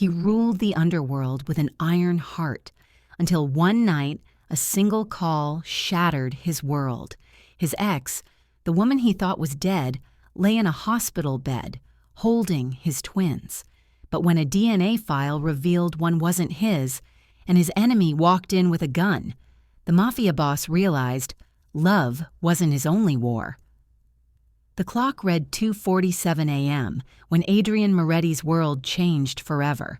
He ruled the underworld with an iron heart until one night a single call shattered his world. His ex, the woman he thought was dead, lay in a hospital bed, holding his twins. But when a DNA file revealed one wasn't his, and his enemy walked in with a gun, the Mafia boss realized love wasn't his only war. The clock read 2:47 a.m. when Adrian Moretti's world changed forever.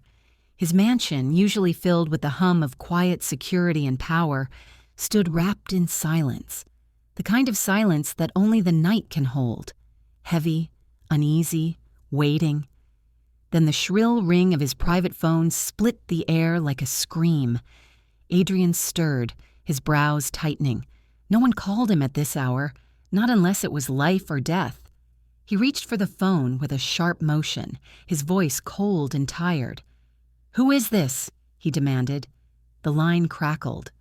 His mansion, usually filled with the hum of quiet security and power, stood wrapped in silence. The kind of silence that only the night can hold. Heavy, uneasy, waiting. Then the shrill ring of his private phone split the air like a scream. Adrian stirred, his brows tightening. No one called him at this hour, not unless it was life or death. He reached for the phone with a sharp motion, his voice cold and tired. "Who is this?" he demanded. The line crackled.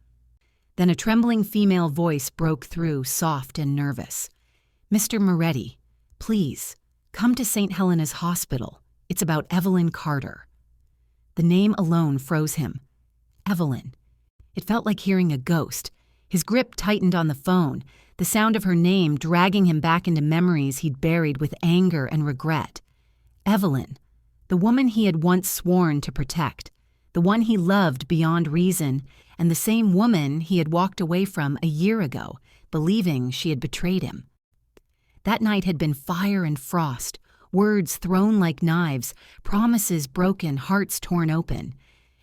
Then a trembling female voice broke through, soft and nervous. "Mr. Moretti, please, come to St. Helena's Hospital. It's about Evelyn Carter." The name alone froze him. Evelyn. It felt like hearing a ghost. His grip tightened on the phone, the sound of her name dragging him back into memories he'd buried with anger and regret. Evelyn, the woman he had once sworn to protect, the one he loved beyond reason, and the same woman he had walked away from a year ago, believing she had betrayed him. That night had been fire and frost, words thrown like knives, promises broken, hearts torn open.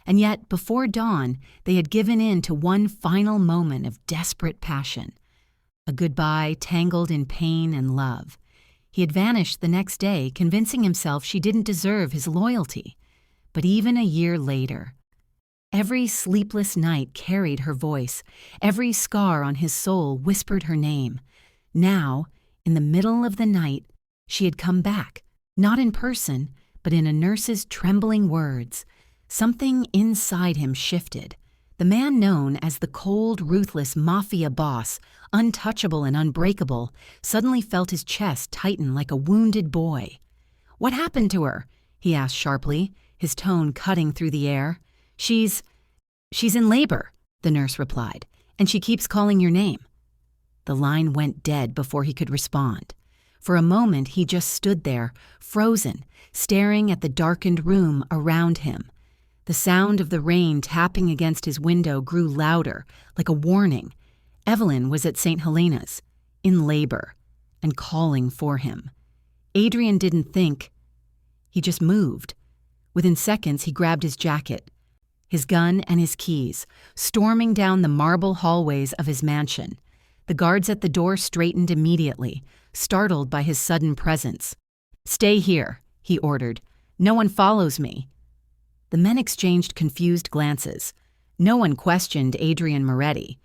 And yet, before dawn, they had given in to one final moment of desperate passion. A goodbye tangled in pain and love. He had vanished the next day, convincing himself she didn't deserve his loyalty. But even a year later, every sleepless night carried her voice. Every scar on his soul whispered her name. Now, in the middle of the night, she had come back, not in person, but in a nurse's trembling words. Something inside him shifted. The man known as the cold, ruthless Mafia boss, untouchable and unbreakable, suddenly felt his chest tighten like a wounded boy. "What happened to her?" he asked sharply, his tone cutting through the air. She's in labor," the nurse replied, "and she keeps calling your name." The line went dead before he could respond. For a moment he just stood there, frozen, staring at the darkened room around him. The sound of the rain tapping against his window grew louder, like a warning. Evelyn was at St. Helena's, in labor, and calling for him. Adrian didn't think. He just moved. Within seconds, he grabbed his jacket, his gun and his keys, storming down the marble hallways of his mansion. The guards at the door straightened immediately, startled by his sudden presence. "Stay here," he ordered. "No one follows me." The men exchanged confused glances. No one questioned Adrian Moretti.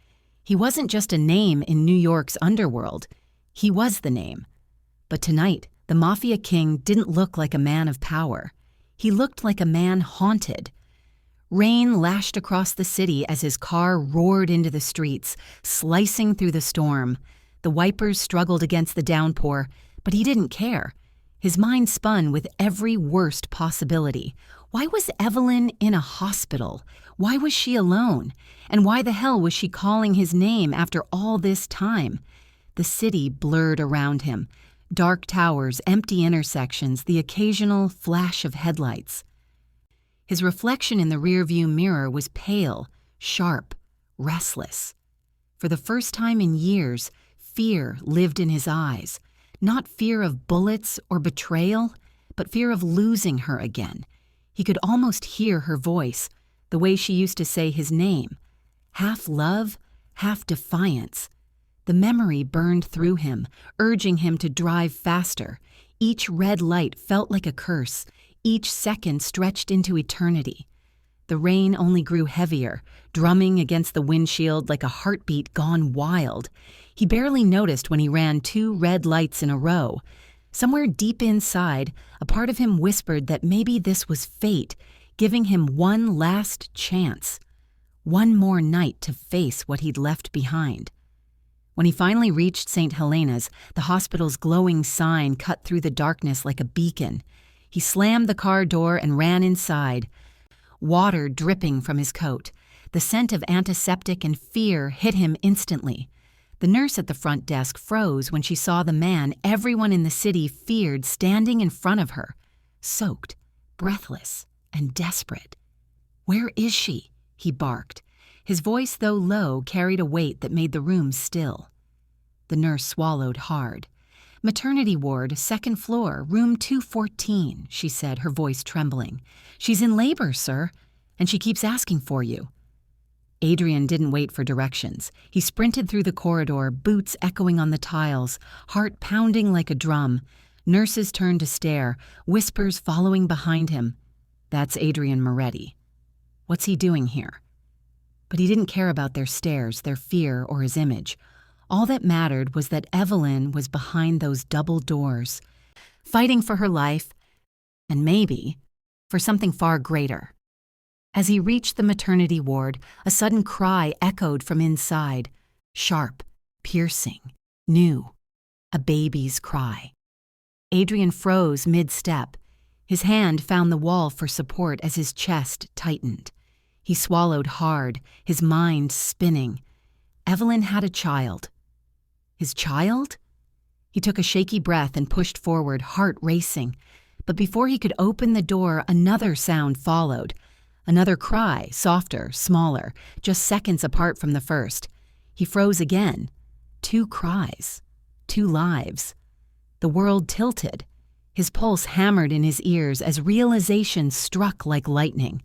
He wasn't just a name in New York's underworld. He was the name. But tonight, the Mafia king didn't look like a man of power. He looked like a man haunted. Rain lashed across the city as his car roared into the streets, slicing through the storm. The wipers struggled against the downpour, but he didn't care. His mind spun with every worst possibility. Why was Evelyn in a hospital? Why was she alone? And why the hell was she calling his name after all this time? The city blurred around him. Dark towers, empty intersections, the occasional flash of headlights. His reflection in the rearview mirror was pale, sharp, restless. For the first time in years, fear lived in his eyes. Not fear of bullets or betrayal, but fear of losing her again. He could almost hear her voice, the way she used to say his name. Half love, half defiance. The memory burned through him, urging him to drive faster. Each red light felt like a curse. Each second stretched into eternity. The rain only grew heavier, drumming against the windshield like a heartbeat gone wild. He barely noticed when he ran 2 red lights in a row. Somewhere deep inside, a part of him whispered that maybe this was fate, giving him one last chance. One more night to face what he'd left behind. When he finally reached St. Helena's, the hospital's glowing sign cut through the darkness like a beacon. He slammed the car door and ran inside, water dripping from his coat. The scent of antiseptic and fear hit him instantly. The nurse at the front desk froze when she saw the man everyone in the city feared standing in front of her, soaked, breathless, and desperate. "Where is she?" he barked. His voice, though low, carried a weight that made the room still. The nurse swallowed hard. "Maternity ward, second floor, room 214, she said, her voice trembling. "She's in labor, sir, and she keeps asking for you." Adrian didn't wait for directions. He sprinted through the corridor, boots echoing on the tiles, heart pounding like a drum. Nurses turned to stare, whispers following behind him. That's Adrian Moretti. What's he doing here? But he didn't care about their stares, their fear, or his image. All that mattered was that Evelyn was behind those double doors, fighting for her life, and maybe for something far greater. As he reached the maternity ward, a sudden cry echoed from inside, sharp, piercing, new, a baby's cry. Adrian froze mid-step. His hand found the wall for support as his chest tightened. He swallowed hard, his mind spinning. Evelyn had a child. His child? He took a shaky breath and pushed forward, heart racing. But before he could open the door, another sound followed. Another cry, softer, smaller, just seconds apart from the first. He froze again. 2 cries. 2 lives. The world tilted. His pulse hammered in his ears as realization struck like lightning.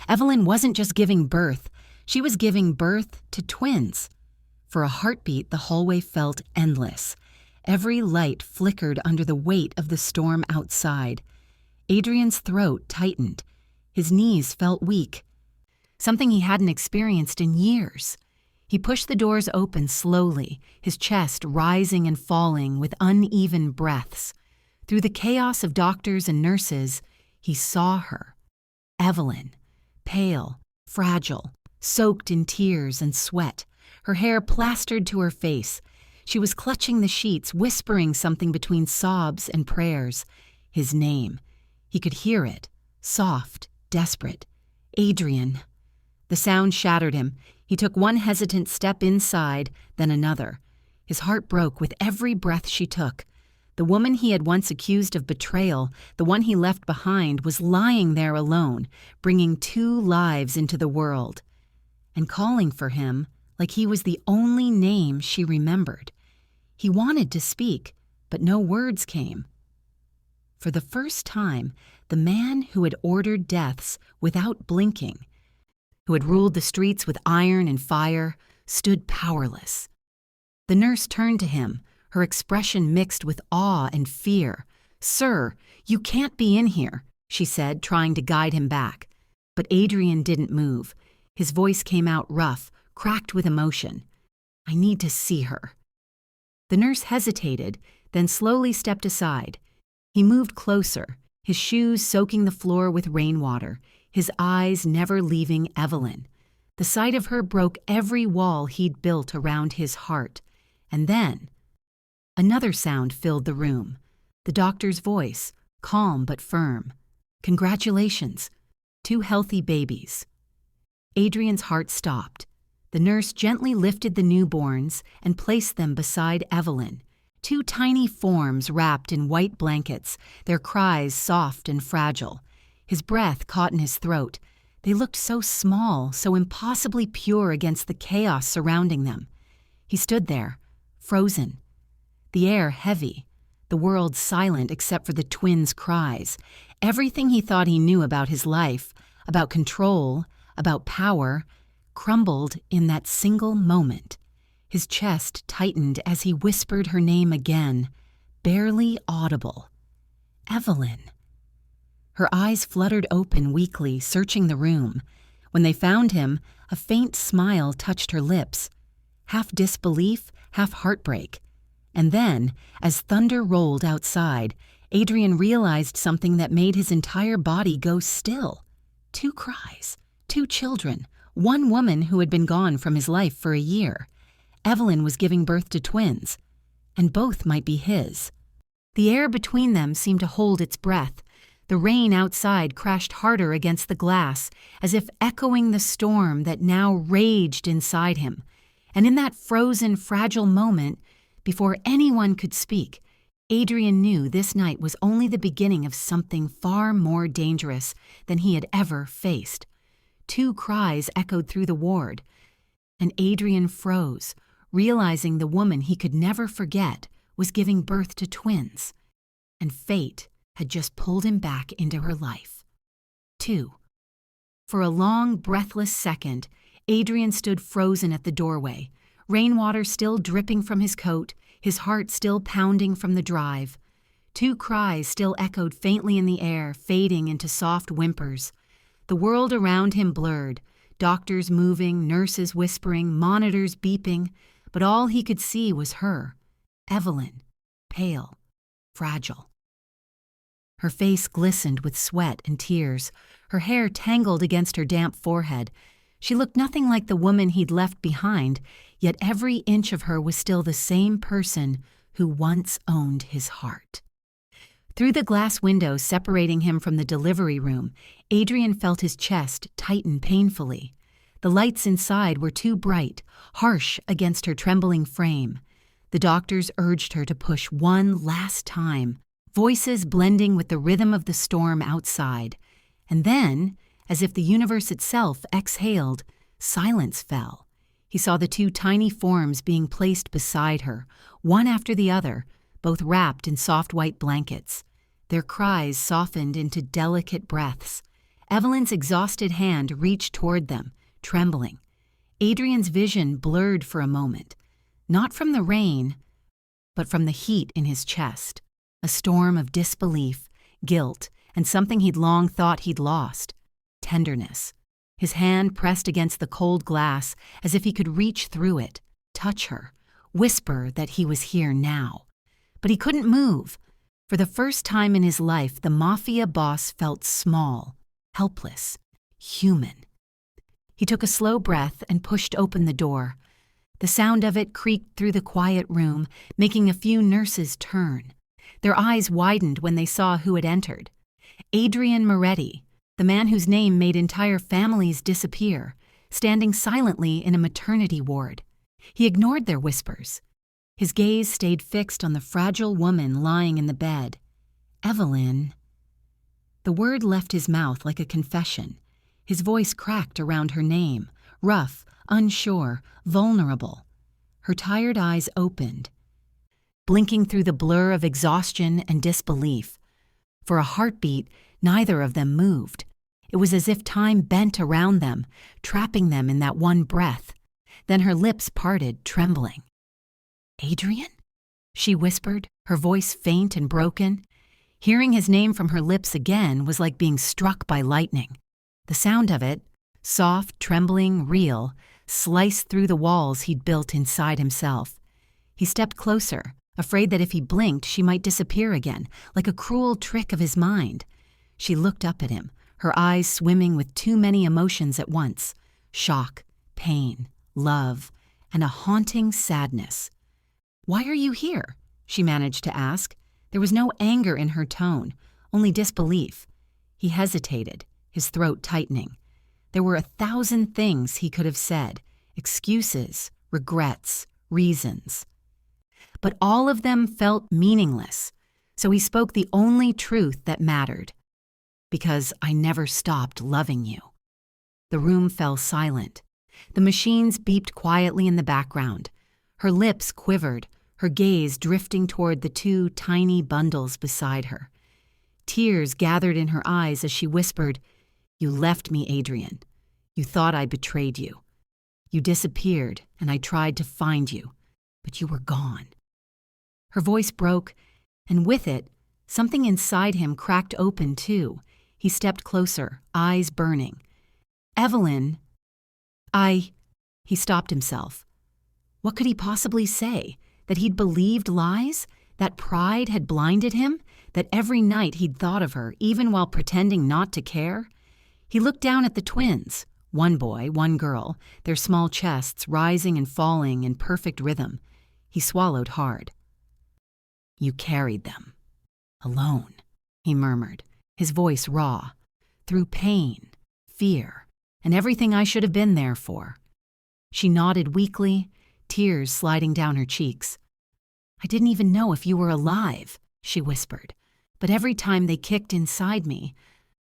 Evelyn wasn't just giving birth. She was giving birth to twins. For a heartbeat, the hallway felt endless. Every light flickered under the weight of the storm outside. Adrian's throat tightened. His knees felt weak, something he hadn't experienced in years. He pushed the doors open slowly, his chest rising and falling with uneven breaths. Through the chaos of doctors and nurses, he saw her. Evelyn, pale, fragile, soaked in tears and sweat, her hair plastered to her face. She was clutching the sheets, whispering something between sobs and prayers. His name. He could hear it, soft, desperate. Adrian. The sound shattered him. He took one hesitant step inside, then another. His heart broke with every breath she took. The woman he had once accused of betrayal, the one he left behind, was lying there alone, bringing 2 lives into the world, and calling for him like he was the only name she remembered. He wanted to speak, but no words came. For the first time, the man who had ordered deaths without blinking, who had ruled the streets with iron and fire, stood powerless. The nurse turned to him, her expression mixed with awe and fear. "Sir, you can't be in here," she said, trying to guide him back. But Adrian didn't move. His voice came out rough, cracked with emotion. "I need to see her." The nurse hesitated, then slowly stepped aside. He moved closer, his shoes soaking the floor with rainwater, his eyes never leaving Evelyn. The sight of her broke every wall he'd built around his heart. And then another sound filled the room. The doctor's voice, calm but firm. "Congratulations. 2 healthy babies." Adrian's heart stopped. The nurse gently lifted the newborns and placed them beside Evelyn. 2 tiny forms wrapped in white blankets, their cries soft and fragile. His breath caught in his throat. They looked so small, so impossibly pure against the chaos surrounding them. He stood there, frozen. The air heavy, the world silent except for the twins' cries. Everything he thought he knew about his life, about control, about power, crumbled in that single moment. His chest tightened as he whispered her name again, barely audible. Evelyn. Her eyes fluttered open weakly, searching the room. When they found him, a faint smile touched her lips, half disbelief, half heartbreak. And then, as thunder rolled outside, Adrian realized something that made his entire body go still. 2 cries, 2 children, 1 woman who had been gone from his life for a year. Evelyn was giving birth to twins, and both might be his. The air between them seemed to hold its breath. The rain outside crashed harder against the glass, as if echoing the storm that now raged inside him. And in that frozen, fragile moment, before anyone could speak, Adrian knew this night was only the beginning of something far more dangerous than he had ever faced. 2 cries echoed through the ward, and Adrian froze, realizing the woman he could never forget was giving birth to twins, and fate had just pulled him back into her life. 2. For a long, breathless second, Adrian stood frozen at the doorway, rainwater still dripping from his coat, his heart still pounding from the drive. 2 cries still echoed faintly in the air, fading into soft whimpers. The world around him blurred, doctors moving, nurses whispering, monitors beeping, but all he could see was her, Evelyn, pale, fragile. Her face glistened with sweat and tears, her hair tangled against her damp forehead. She looked nothing like the woman he'd left behind, yet every inch of her was still the same person who once owned his heart. Through the glass window separating him from the delivery room, Adrian felt his chest tighten painfully. The lights inside were too bright, harsh against her trembling frame. The doctors urged her to push one last time, voices blending with the rhythm of the storm outside. And then, as if the universe itself exhaled, silence fell. He saw the 2 tiny forms being placed beside her, one after the other, both wrapped in soft white blankets. Their cries softened into delicate breaths. Evelyn's exhausted hand reached toward them, trembling. Adrian's vision blurred for a moment, not from the rain, but from the heat in his chest, a storm of disbelief, guilt, and something he'd long thought he'd lost, tenderness. His hand pressed against the cold glass as if he could reach through it, touch her, whisper that he was here now. But he couldn't move. For the first time in his life, the Mafia boss felt small, helpless, human. He took a slow breath and pushed open the door. The sound of it creaked through the quiet room, making a few nurses turn. Their eyes widened when they saw who had entered. Adrian Moretti, the man whose name made entire families disappear, standing silently in a maternity ward. He ignored their whispers. His gaze stayed fixed on the fragile woman lying in the bed. Evelyn. The word left his mouth like a confession. His voice cracked around her name, rough, unsure, vulnerable. Her tired eyes opened, blinking through the blur of exhaustion and disbelief. For a heartbeat, neither of them moved. It was as if time bent around them, trapping them in that one breath. Then her lips parted, trembling. "Adrian?" she whispered, her voice faint and broken. Hearing his name from her lips again was like being struck by lightning. The sound of it, soft, trembling, real, sliced through the walls he'd built inside himself. He stepped closer, afraid that if he blinked, she might disappear again, like a cruel trick of his mind. She looked up at him, her eyes swimming with too many emotions at once: shock, pain, love, and a haunting sadness. "Why are you here?" she managed to ask. There was no anger in her tone, only disbelief. He hesitated, his throat tightening. There were 1,000 things he could have said, excuses, regrets, reasons. But all of them felt meaningless, so he spoke the only truth that mattered. "Because I never stopped loving you." The room fell silent. The machines beeped quietly in the background. Her lips quivered, her gaze drifting toward the 2 tiny bundles beside her. Tears gathered in her eyes as she whispered, "You left me, Adrian. You thought I betrayed you. You disappeared, and I tried to find you, but you were gone." Her voice broke, and with it, something inside him cracked open too. He stepped closer, eyes burning. "Evelyn, He stopped himself. What could he possibly say? That he'd believed lies? That pride had blinded him? That every night he'd thought of her, even while pretending not to care? He looked down at the twins, one boy, one girl, their small chests rising and falling in perfect rhythm. He swallowed hard. "You carried them. Alone," he murmured, his voice raw, through pain, fear, and everything I should have been there for. She nodded weakly, tears sliding down her cheeks. "I didn't even know if you were alive," she whispered, "but every time they kicked inside me,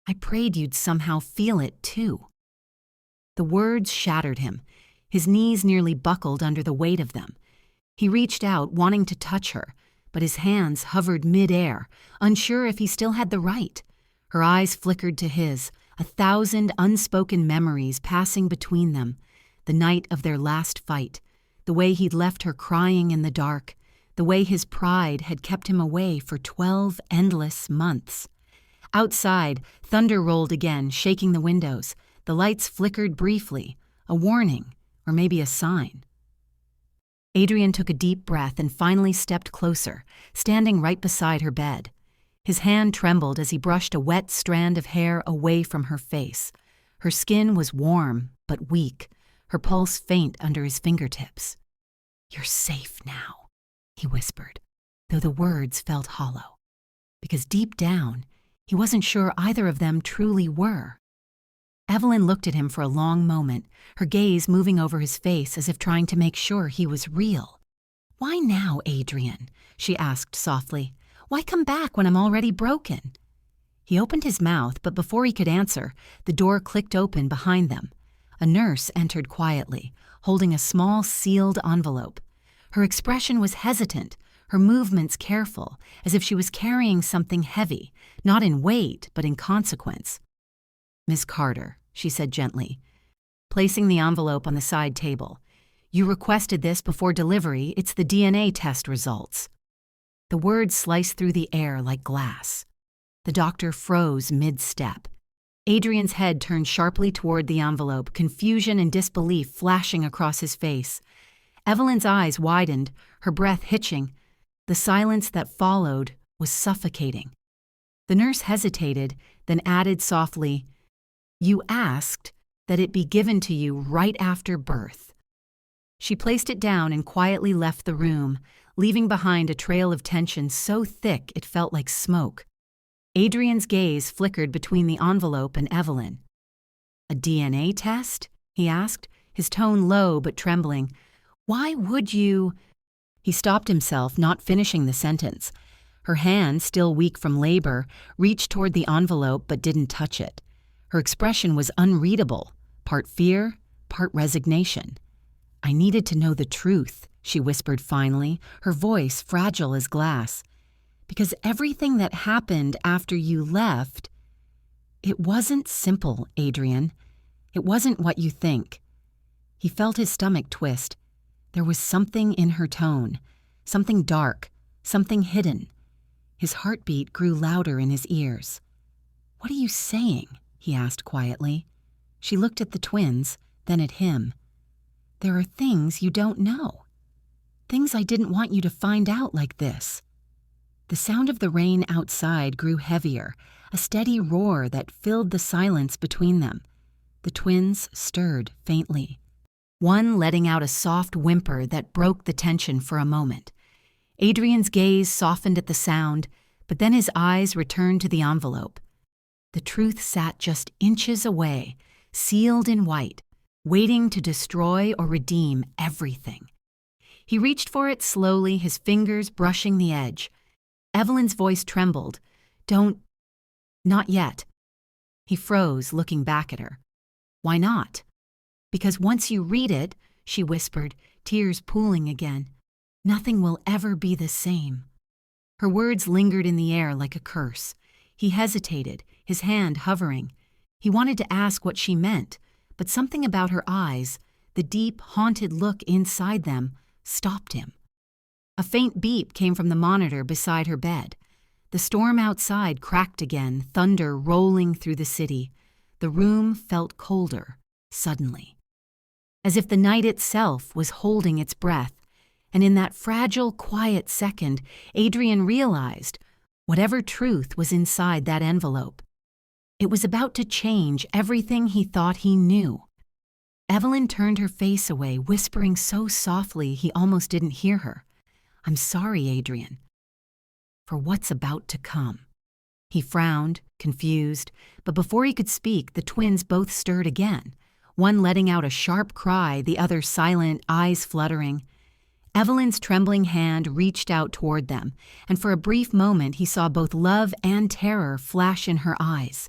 I prayed you'd somehow feel it too." The words shattered him. His knees nearly buckled under the weight of them. He reached out, wanting to touch her, but his hands hovered mid-air, unsure if he still had the right. Her eyes flickered to his, 1,000 unspoken memories passing between them. The night of their last fight, the way he'd left her crying in the dark, the way his pride had kept him away for 12 endless months. Outside, thunder rolled again, shaking the windows. The lights flickered briefly, a warning, or maybe a sign. Adrian took a deep breath and finally stepped closer, standing right beside her bed. His hand trembled as he brushed a wet strand of hair away from her face. Her skin was warm, but weak, her pulse faint under his fingertips. "You're safe now," he whispered, though the words felt hollow, because deep down, he wasn't sure either of them truly were. Evelyn looked at him for a long moment, her gaze moving over his face as if trying to make sure he was real. "Why now, Adrian?" she asked softly. "Why come back when I'm already broken?" He opened his mouth, but before he could answer, the door clicked open behind them. A nurse entered quietly, holding a small sealed envelope. Her expression was hesitant, her movements careful, as if she was carrying something heavy, not in weight, but in consequence. "Miss Carter," she said gently, placing the envelope on the side table. "You requested this before delivery. It's the DNA test results." The words sliced through the air like glass. The doctor froze mid-step. Adrian's head turned sharply toward the envelope, confusion and disbelief flashing across his face. Evelyn's eyes widened, her breath hitching. The silence that followed was suffocating. The nurse hesitated, then added softly, "You asked that it be given to you right after birth." She placed it down and quietly left the room, leaving behind a trail of tension so thick it felt like smoke. Adrian's gaze flickered between the envelope and Evelyn. "A DNA test?" he asked, his tone low but trembling. "Why would you—" He stopped himself, not finishing the sentence. Her hand, still weak from labor, reached toward the envelope but didn't touch it. Her expression was unreadable, part fear, part resignation. "I needed to know the truth," she whispered finally, her voice fragile as glass. "Because everything that happened after you left, it wasn't simple, Adrian. It wasn't what you think." He felt his stomach twist. There was something in her tone, something dark, something hidden. His heartbeat grew louder in his ears. "What are you saying?" he asked quietly. She looked at the twins, then at him. "There are things you don't know. Things I didn't want you to find out like this." The sound of the rain outside grew heavier, a steady roar that filled the silence between them. The twins stirred faintly, one letting out a soft whimper that broke the tension for a moment. Adrian's gaze softened at the sound, but then his eyes returned to the envelope. The truth sat just inches away, sealed in white, waiting to destroy or redeem everything. He reached for it slowly, his fingers brushing the edge. Evelyn's voice trembled. Not yet." He froze, looking back at her. "Why not?" "Because once you read it," she whispered, tears pooling again, "nothing will ever be the same." Her words lingered in the air like a curse. He hesitated, his hand hovering. He wanted to ask what she meant, but something about her eyes, the deep, haunted look inside them, stopped him. A faint beep came from the monitor beside her bed. The storm outside cracked again, thunder rolling through the city. The room felt colder, suddenly, as if the night itself was holding its breath. And in that fragile, quiet second, Adrian realized whatever truth was inside that envelope. It was about to change everything he thought he knew. Evelyn turned her face away, whispering so softly he almost didn't hear her. "I'm sorry, Adrian, for what's about to come." He frowned, confused, but before he could speak, the twins both stirred again, one letting out a sharp cry, the other silent, eyes fluttering. Evelyn's trembling hand reached out toward them, and for a brief moment he saw both love and terror flash in her eyes.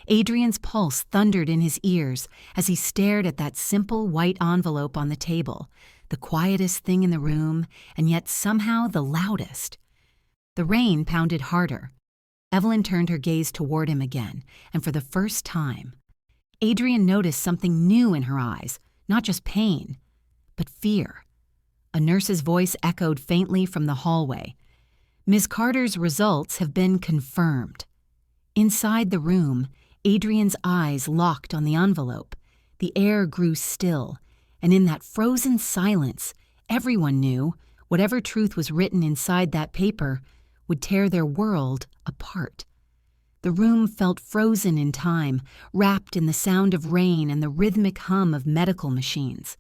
Adrian's pulse thundered in his ears as he stared at that simple white envelope on the table, the quietest thing in the room, and yet somehow the loudest. The rain pounded harder. Evelyn turned her gaze toward him again, and for the first time, Adrian noticed something new in her eyes, not just pain, but fear. A nurse's voice echoed faintly from the hallway. "Ms. Carter's results have been confirmed." Inside the room, Adrian's eyes locked on the envelope. The air grew still, and in that frozen silence, everyone knew whatever truth was written inside that paper would tear their world apart. The room felt frozen in time, wrapped in the sound of rain and the rhythmic hum of medical machines.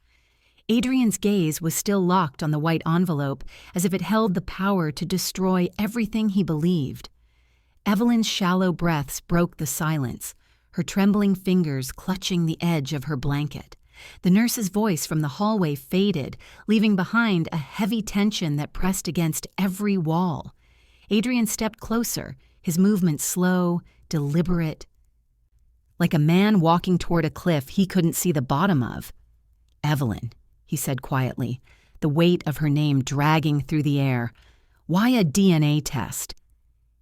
Adrian's gaze was still locked on the white envelope, as if it held the power to destroy everything he believed. Evelyn's shallow breaths broke the silence, her trembling fingers clutching the edge of her blanket. The nurse's voice from the hallway faded, leaving behind a heavy tension that pressed against every wall. Adrian stepped closer, his movements slow, deliberate, like a man walking toward a cliff he couldn't see the bottom of. "Evelyn," he said quietly, the weight of her name dragging through the air. "Why a DNA test?"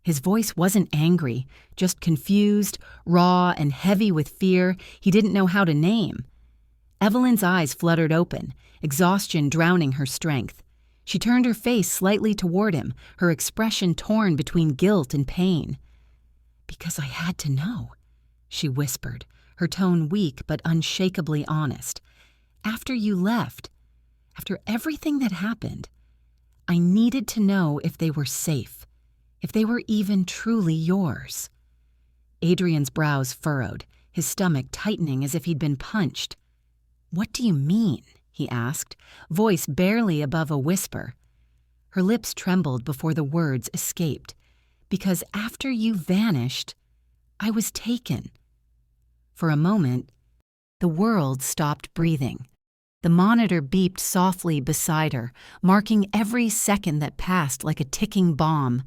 His voice wasn't angry, just confused, raw, and heavy with fear he didn't know how to name. Evelyn's eyes fluttered open, exhaustion drowning her strength. She turned her face slightly toward him, her expression torn between guilt and pain. "Because I had to know," she whispered, her tone weak but unshakably honest. "After you left, after everything that happened, I needed to know if they were safe, if they were even truly yours." Adrian's brows furrowed, his stomach tightening as if he'd been punched. "What do you mean?" he asked, voice barely above a whisper. Her lips trembled before the words escaped. "Because after you vanished, I was taken." For a moment, the world stopped breathing. The monitor beeped softly beside her, marking every second that passed like a ticking bomb.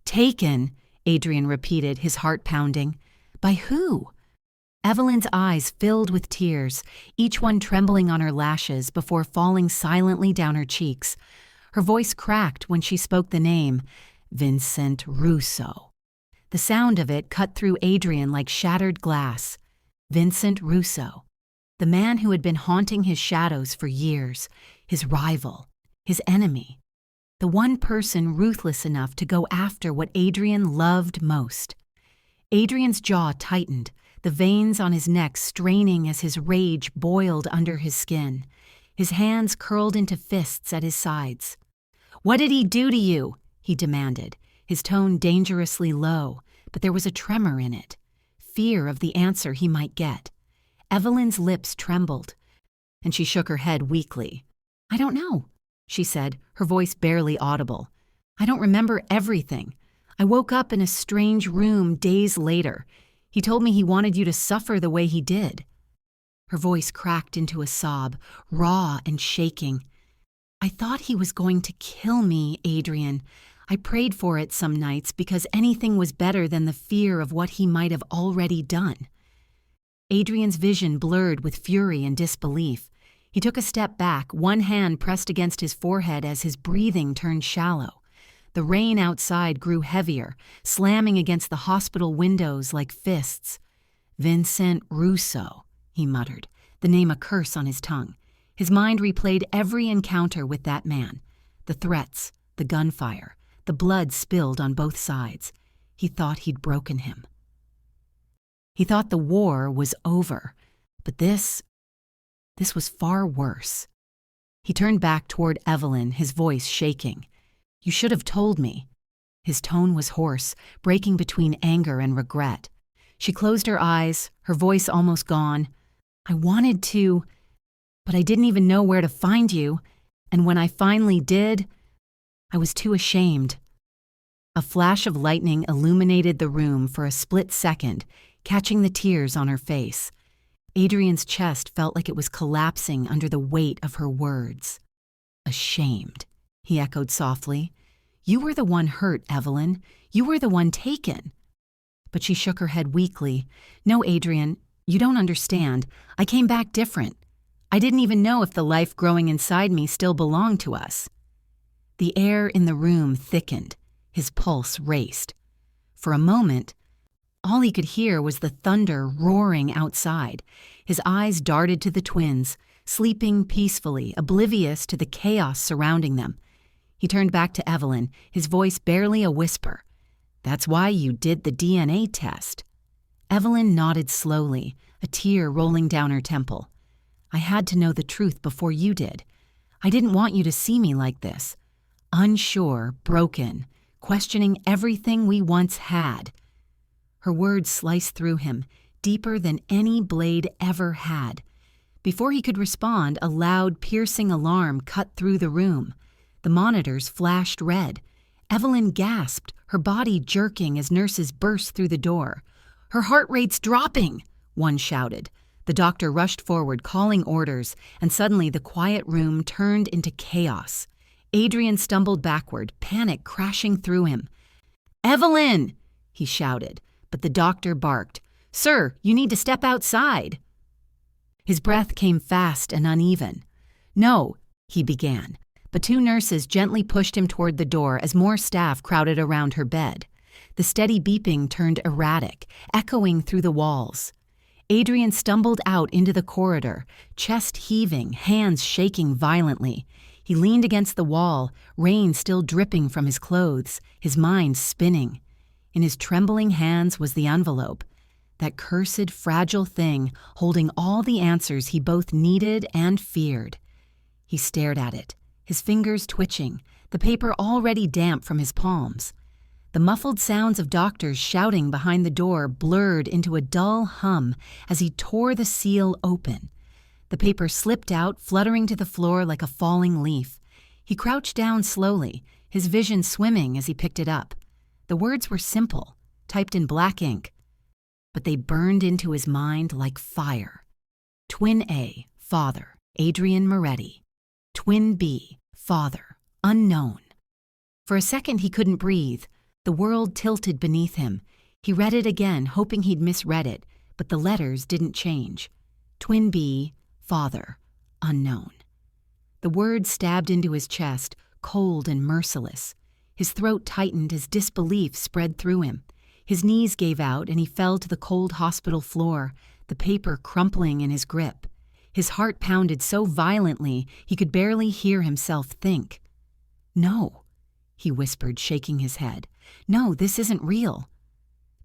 "Taken," Adrian repeated, his heart pounding. "By who?" Evelyn's eyes filled with tears, each one trembling on her lashes before falling silently down her cheeks. Her voice cracked when she spoke the name, Vincent Russo. The sound of it cut through Adrian like shattered glass. Vincent Russo, the man who had been haunting his shadows for years, his rival, his enemy, the one person ruthless enough to go after what Adrian loved most. Adrian's jaw tightened, the veins on his neck straining as his rage boiled under his skin. His hands curled into fists at his sides. "What did he do to you?" he demanded, his tone dangerously low, but there was a tremor in it, fear of the answer he might get. Evelyn's lips trembled, and she shook her head weakly. "I don't know," she said, her voice barely audible. "I don't remember everything. I woke up in a strange room days later. He told me he wanted you to suffer the way he did." Her voice cracked into a sob, raw and shaking. "I thought he was going to kill me, Adrian. I prayed for it some nights because anything was better than the fear of what he might have already done." Adrian's vision blurred with fury and disbelief. He took a step back, one hand pressed against his forehead as his breathing turned shallow. The rain outside grew heavier, slamming against the hospital windows like fists. "Vincent Russo," he muttered, the name a curse on his tongue. His mind replayed every encounter with that man, the threats, the gunfire, the blood spilled on both sides. He thought he'd broken him. He thought the war was over, but this was far worse. He turned back toward Evelyn, his voice shaking. "You should have told me." His tone was hoarse, breaking between anger and regret. She closed her eyes, her voice almost gone. "I wanted to, but I didn't even know where to find you, and when I finally did, I was too ashamed." A flash of lightning illuminated the room for a split second, catching the tears on her face. Adrian's chest felt like it was collapsing under the weight of her words. "Ashamed," he echoed softly. "You were the one hurt, Evelyn. You were the one taken." But she shook her head weakly. "No, Adrian, you don't understand. I came back different. I didn't even know if the life growing inside me still belonged to us." The air in the room thickened. His pulse raced. For a moment, all he could hear was the thunder roaring outside. His eyes darted to the twins, sleeping peacefully, oblivious to the chaos surrounding them. He turned back to Evelyn, his voice barely a whisper. "That's why you did the DNA test." Evelyn nodded slowly, a tear rolling down her temple. "I had to know the truth before you did. I didn't want you to see me like this. Unsure, broken, questioning everything we once had." Her words sliced through him, deeper than any blade ever had. Before he could respond, a loud, piercing alarm cut through the room. The monitors flashed red. Evelyn gasped, her body jerking as nurses burst through the door. "Her heart rate's dropping," one shouted. The doctor rushed forward, calling orders, and suddenly the quiet room turned into chaos. Adrian stumbled backward, panic crashing through him. "Evelyn!" he shouted, but the doctor barked. "Sir, you need to step outside." His breath came fast and uneven. "No," he began, but two nurses gently pushed him toward the door as more staff crowded around her bed. The steady beeping turned erratic, echoing through the walls. Adrian stumbled out into the corridor, chest heaving, hands shaking violently. He leaned against the wall, rain still dripping from his clothes, his mind spinning. In his trembling hands was the envelope, that cursed, fragile thing holding all the answers he both needed and feared. He stared at it, his fingers twitching, the paper already damp from his palms. The muffled sounds of doctors shouting behind the door blurred into a dull hum as he tore the seal open. The paper slipped out, fluttering to the floor like a falling leaf. He crouched down slowly, his vision swimming as he picked it up. The words were simple, typed in black ink, but they burned into his mind like fire. Twin A, father, Adrian Moretti. Twin B, father, unknown. For a second he couldn't breathe. The world tilted beneath him. He read it again, hoping he'd misread it, but the letters didn't change. Twin B, father, unknown. The words stabbed into his chest, cold and merciless. His throat tightened as disbelief spread through him. His knees gave out and he fell to the cold hospital floor, the paper crumpling in his grip. His heart pounded so violently he could barely hear himself think. "No," he whispered, shaking his head. "No, this isn't real."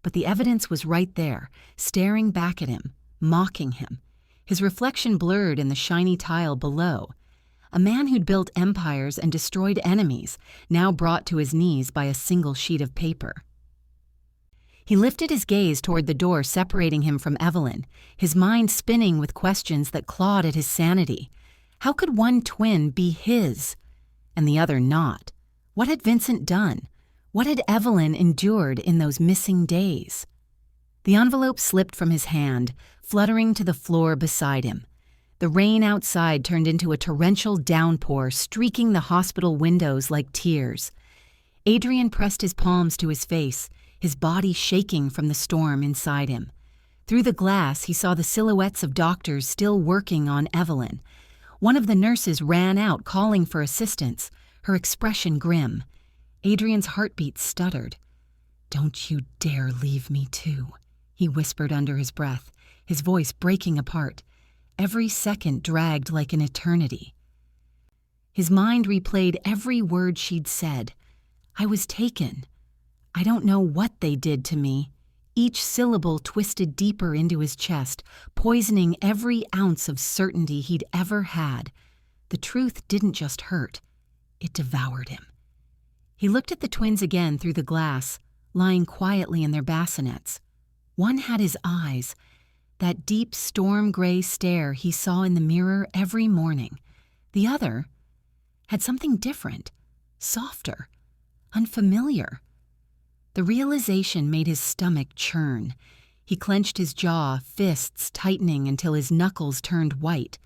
But the evidence was right there, staring back at him, mocking him. His reflection blurred in the shiny tile below. A man who'd built empires and destroyed enemies, now brought to his knees by a single sheet of paper. He lifted his gaze toward the door separating him from Evelyn, his mind spinning with questions that clawed at his sanity. How could one twin be his, and the other not? What had Vincent done? What had Evelyn endured in those missing days? The envelope slipped from his hand, fluttering to the floor beside him. The rain outside turned into a torrential downpour, streaking the hospital windows like tears. Adrian pressed his palms to his face, his body shaking from the storm inside him. Through the glass, he saw the silhouettes of doctors still working on Evelyn. One of the nurses ran out, calling for assistance, her expression grim. Adrian's heartbeat stuttered. "Don't you dare leave me too," he whispered under his breath, his voice breaking apart. Every second dragged like an eternity. His mind replayed every word she'd said. "I was taken. I don't know what they did to me." Each syllable twisted deeper into his chest, poisoning every ounce of certainty he'd ever had. The truth didn't just hurt. It devoured him. He looked at the twins again through the glass, lying quietly in their bassinets. One had his eyes, that deep storm-gray stare he saw in the mirror every morning. The other had something different, softer, unfamiliar. The realization made his stomach churn. He clenched his jaw, fists tightening until his knuckles turned white.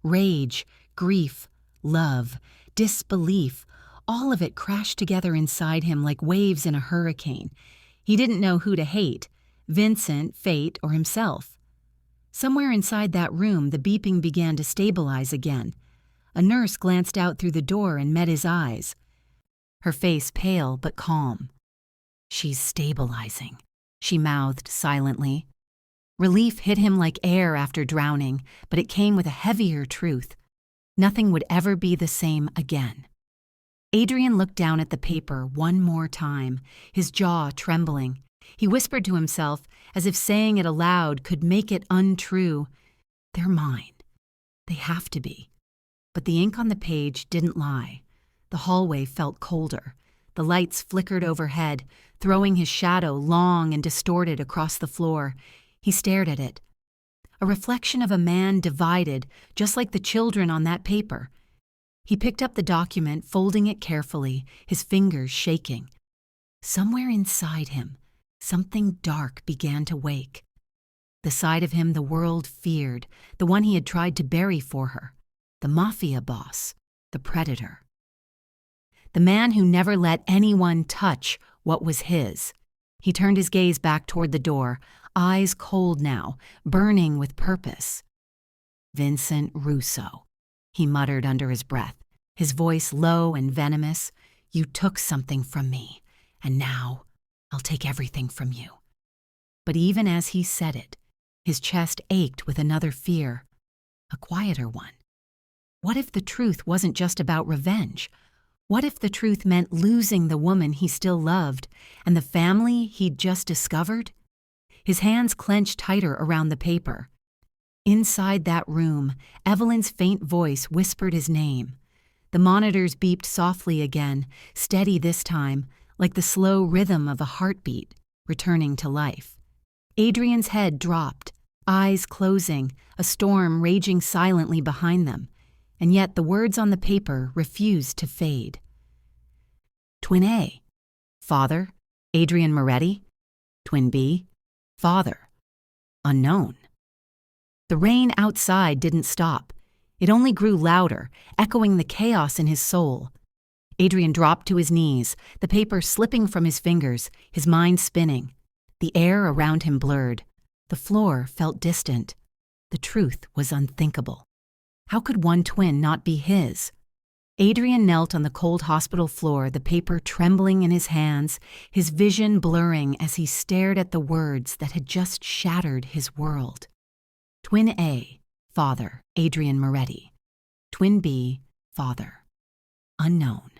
Rage, grief, love, disbelief, all of it crashed together inside him like waves in a hurricane. He didn't know who to hate, Vincent, fate, or himself. Somewhere inside that room, the beeping began to stabilize again. A nurse glanced out through the door and met his eyes. Her face pale but calm. "She's stabilizing," she mouthed silently. Relief hit him like air after drowning, but it came with a heavier truth. Nothing would ever be the same again. Adrian looked down at the paper one more time, his jaw trembling. He whispered to himself, as if saying it aloud could make it untrue. "They're mine. They have to be." But the ink on the page didn't lie. The hallway felt colder. The lights flickered overhead, throwing his shadow long and distorted across the floor. He stared at it. A reflection of a man divided, just like the children on that paper. He picked up the document, folding it carefully, his fingers shaking. Somewhere inside him, something dark began to wake. The side of him the world feared, the one he had tried to bury for her. The Mafia boss, the predator. The man who never let anyone touch what was his. He turned his gaze back toward the door, eyes cold now, burning with purpose. "Vincent Russo," he muttered under his breath, his voice low and venomous. "You took something from me, and now I'll take everything from you." But even as he said it, his chest ached with another fear, a quieter one. What if the truth wasn't just about revenge? What if the truth meant losing the woman he still loved and the family he'd just discovered? His hands clenched tighter around the paper. Inside that room, Evelyn's faint voice whispered his name. The monitors beeped softly again, steady this time, like the slow rhythm of a heartbeat, returning to life. Adrian's head dropped, eyes closing, a storm raging silently behind them. And yet the words on the paper refused to fade. Twin A, father, Adrian Moretti. Twin B, father, unknown. The rain outside didn't stop. It only grew louder, echoing the chaos in his soul. Adrian dropped to his knees, the paper slipping from his fingers, his mind spinning. The air around him blurred. The floor felt distant. The truth was unthinkable. How could one twin not be his? Adrian knelt on the cold hospital floor, the paper trembling in his hands, his vision blurring as he stared at the words that had just shattered his world. Twin A, father, Adrian Moretti. Twin B, father, unknown.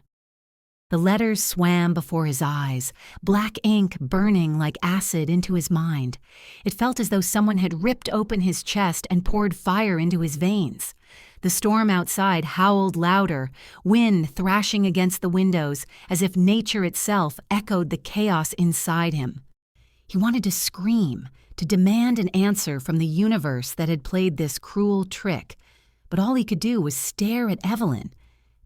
The letters swam before his eyes, black ink burning like acid into his mind. It felt as though someone had ripped open his chest and poured fire into his veins. The storm outside howled louder, wind thrashing against the windows as if nature itself echoed the chaos inside him. He wanted to scream, to demand an answer from the universe that had played this cruel trick, but all he could do was stare at Evelyn,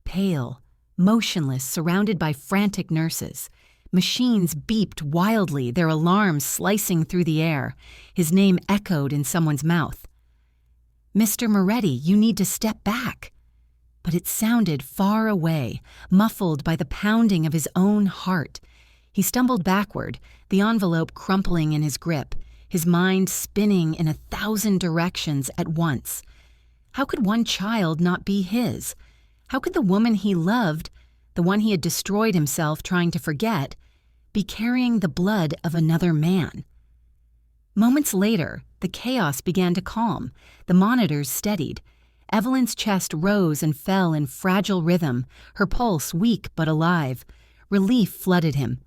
pale, motionless, surrounded by frantic nurses. Machines beeped wildly, their alarms slicing through the air. His name echoed in someone's mouth. "Mr. Moretti, you need to step back." But it sounded far away, muffled by the pounding of his own heart. He stumbled backward, the envelope crumpling in his grip, his mind spinning in 1,000 directions at once. How could one child not be his? How could the woman he loved, the one he had destroyed himself trying to forget, be carrying the blood of another man? Moments later, the chaos began to calm. The monitors steadied. Evelyn's chest rose and fell in fragile rhythm, her pulse weak but alive. Relief flooded him,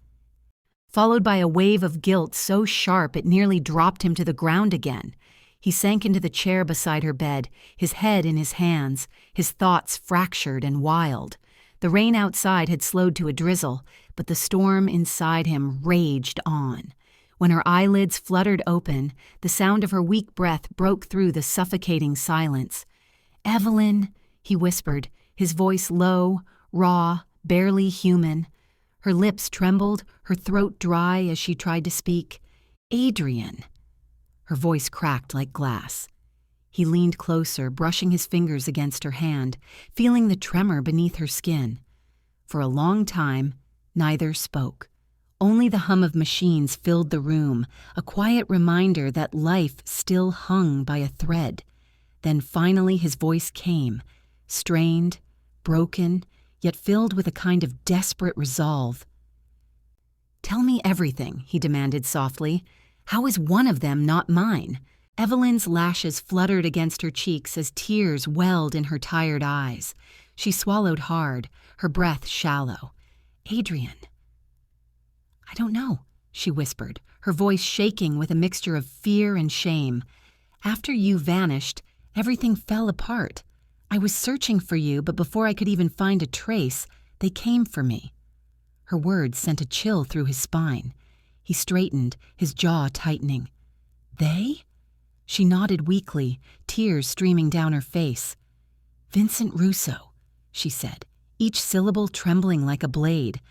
followed by a wave of guilt so sharp it nearly dropped him to the ground again. He sank into the chair beside her bed, his head in his hands, his thoughts fractured and wild. The rain outside had slowed to a drizzle, but the storm inside him raged on. When her eyelids fluttered open, the sound of her weak breath broke through the suffocating silence. "Evelyn," he whispered, his voice low, raw, barely human. Her lips trembled, her throat dry as she tried to speak. "Adrian." Her voice cracked like glass. He leaned closer, brushing his fingers against her hand, feeling the tremor beneath her skin. For a long time, neither spoke. Only the hum of machines filled the room, a quiet reminder that life still hung by a thread. Then finally his voice came, strained, broken, yet filled with a kind of desperate resolve. "Tell me everything," he demanded softly. "How is one of them not mine?" Evelyn's lashes fluttered against her cheeks as tears welled in her tired eyes. She swallowed hard, her breath shallow. "Adrian." "I don't know," she whispered, her voice shaking with a mixture of fear and shame. "After you vanished, everything fell apart. I was searching for you, but before I could even find a trace, they came for me." Her words sent a chill through his spine. He straightened, his jaw tightening. "They?" She nodded weakly, tears streaming down her face. "Vincent Russo," she said, each syllable trembling like a blade.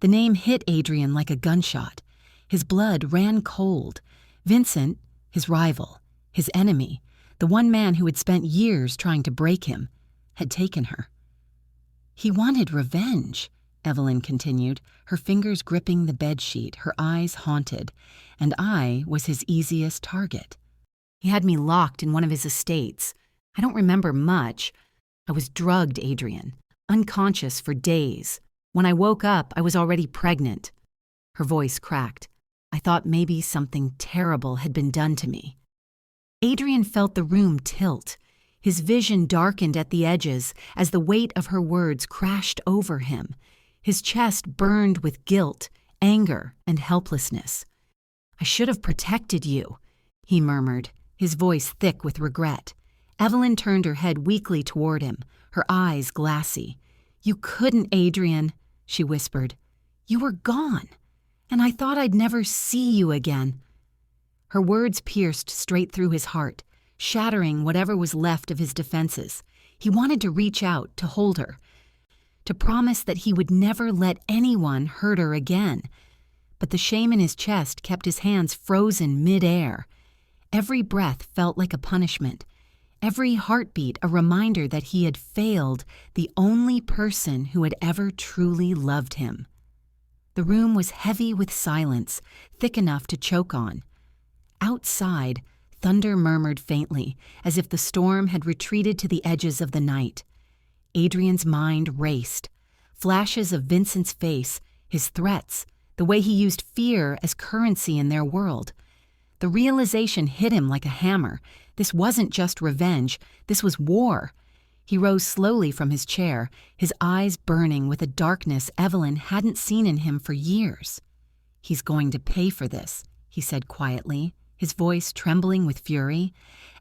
The name hit Adrian like a gunshot. His blood ran cold. Vincent, his rival, his enemy, the one man who had spent years trying to break him, had taken her. "He wanted revenge," Evelyn continued, her fingers gripping the bedsheet, her eyes haunted, "and I was his easiest target. He had me locked in one of his estates. I don't remember much. I was drugged, Adrian, unconscious for days. When I woke up, I was already pregnant." Her voice cracked. "I thought maybe something terrible had been done to me." Adrian felt the room tilt. His vision darkened at the edges as the weight of her words crashed over him. His chest burned with guilt, anger, and helplessness. "I should have protected you," he murmured, his voice thick with regret. Evelyn turned her head weakly toward him, her eyes glassy. "You couldn't, Adrian," she whispered. "You were gone, and I thought I'd never see you again." Her words pierced straight through his heart, shattering whatever was left of his defenses. He wanted to reach out, to hold her, to promise that he would never let anyone hurt her again. But the shame in his chest kept his hands frozen mid-air. Every breath felt like a punishment. Every heartbeat a reminder that he had failed the only person who had ever truly loved him. The room was heavy with silence, thick enough to choke on. Outside, thunder murmured faintly, as if the storm had retreated to the edges of the night. Adrian's mind raced. Flashes of Vincent's face, his threats, the way he used fear as currency in their world. The realization hit him like a hammer. This wasn't just revenge, this was war. He rose slowly from his chair, his eyes burning with a darkness Evelyn hadn't seen in him for years. "He's going to pay for this," he said quietly, his voice trembling with fury.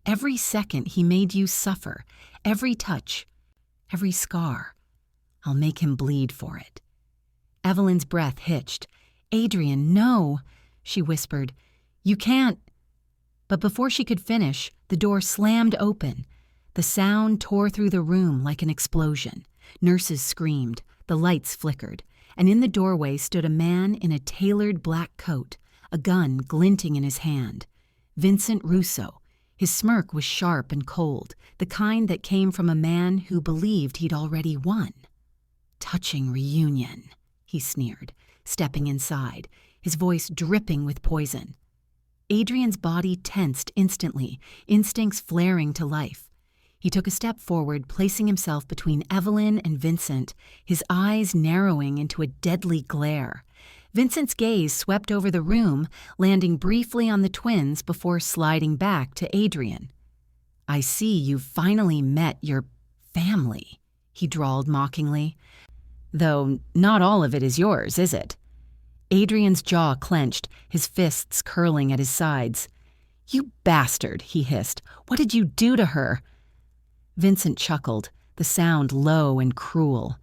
"Every second he made you suffer, every touch, every scar. I'll make him bleed for it." Evelyn's breath hitched. "Adrian, no," she whispered. "You can't." But before she could finish, the door slammed open. The sound tore through the room like an explosion. Nurses screamed, the lights flickered, and in the doorway stood a man in a tailored black coat, a gun glinting in his hand. Vincent Russo. His smirk was sharp and cold, the kind that came from a man who believed he'd already won. "Touching reunion," he sneered, stepping inside, his voice dripping with poison. Adrian's body tensed instantly, instincts flaring to life. He took a step forward, placing himself between Evelyn and Vincent, his eyes narrowing into a deadly glare. Vincent's gaze swept over the room, landing briefly on the twins before sliding back to Adrian. "I see you've finally met your family," he drawled mockingly. "Though not all of it is yours, is it?" Adrian's jaw clenched, his fists curling at his sides. "You bastard," he hissed. "What did you do to her?" Vincent chuckled, the sound low and cruel.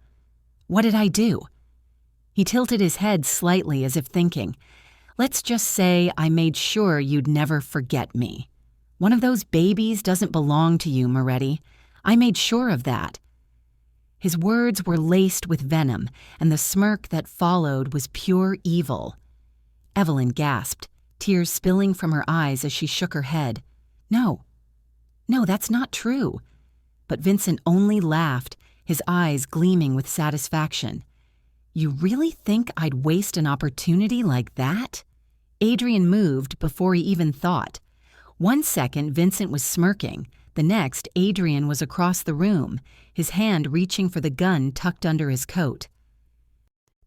"What did I do?" He tilted his head slightly as if thinking. "Let's just say I made sure you'd never forget me. One of those babies doesn't belong to you, Moretti. I made sure of that." His words were laced with venom, and the smirk that followed was pure evil. Evelyn gasped, tears spilling from her eyes as she shook her head. No, that's not true. But Vincent only laughed, his eyes gleaming with satisfaction. You really think I'd waste an opportunity like that? Adrian moved before he even thought. 1 second, Vincent was smirking. The next, Adrian was across the room, his hand reaching for the gun tucked under his coat.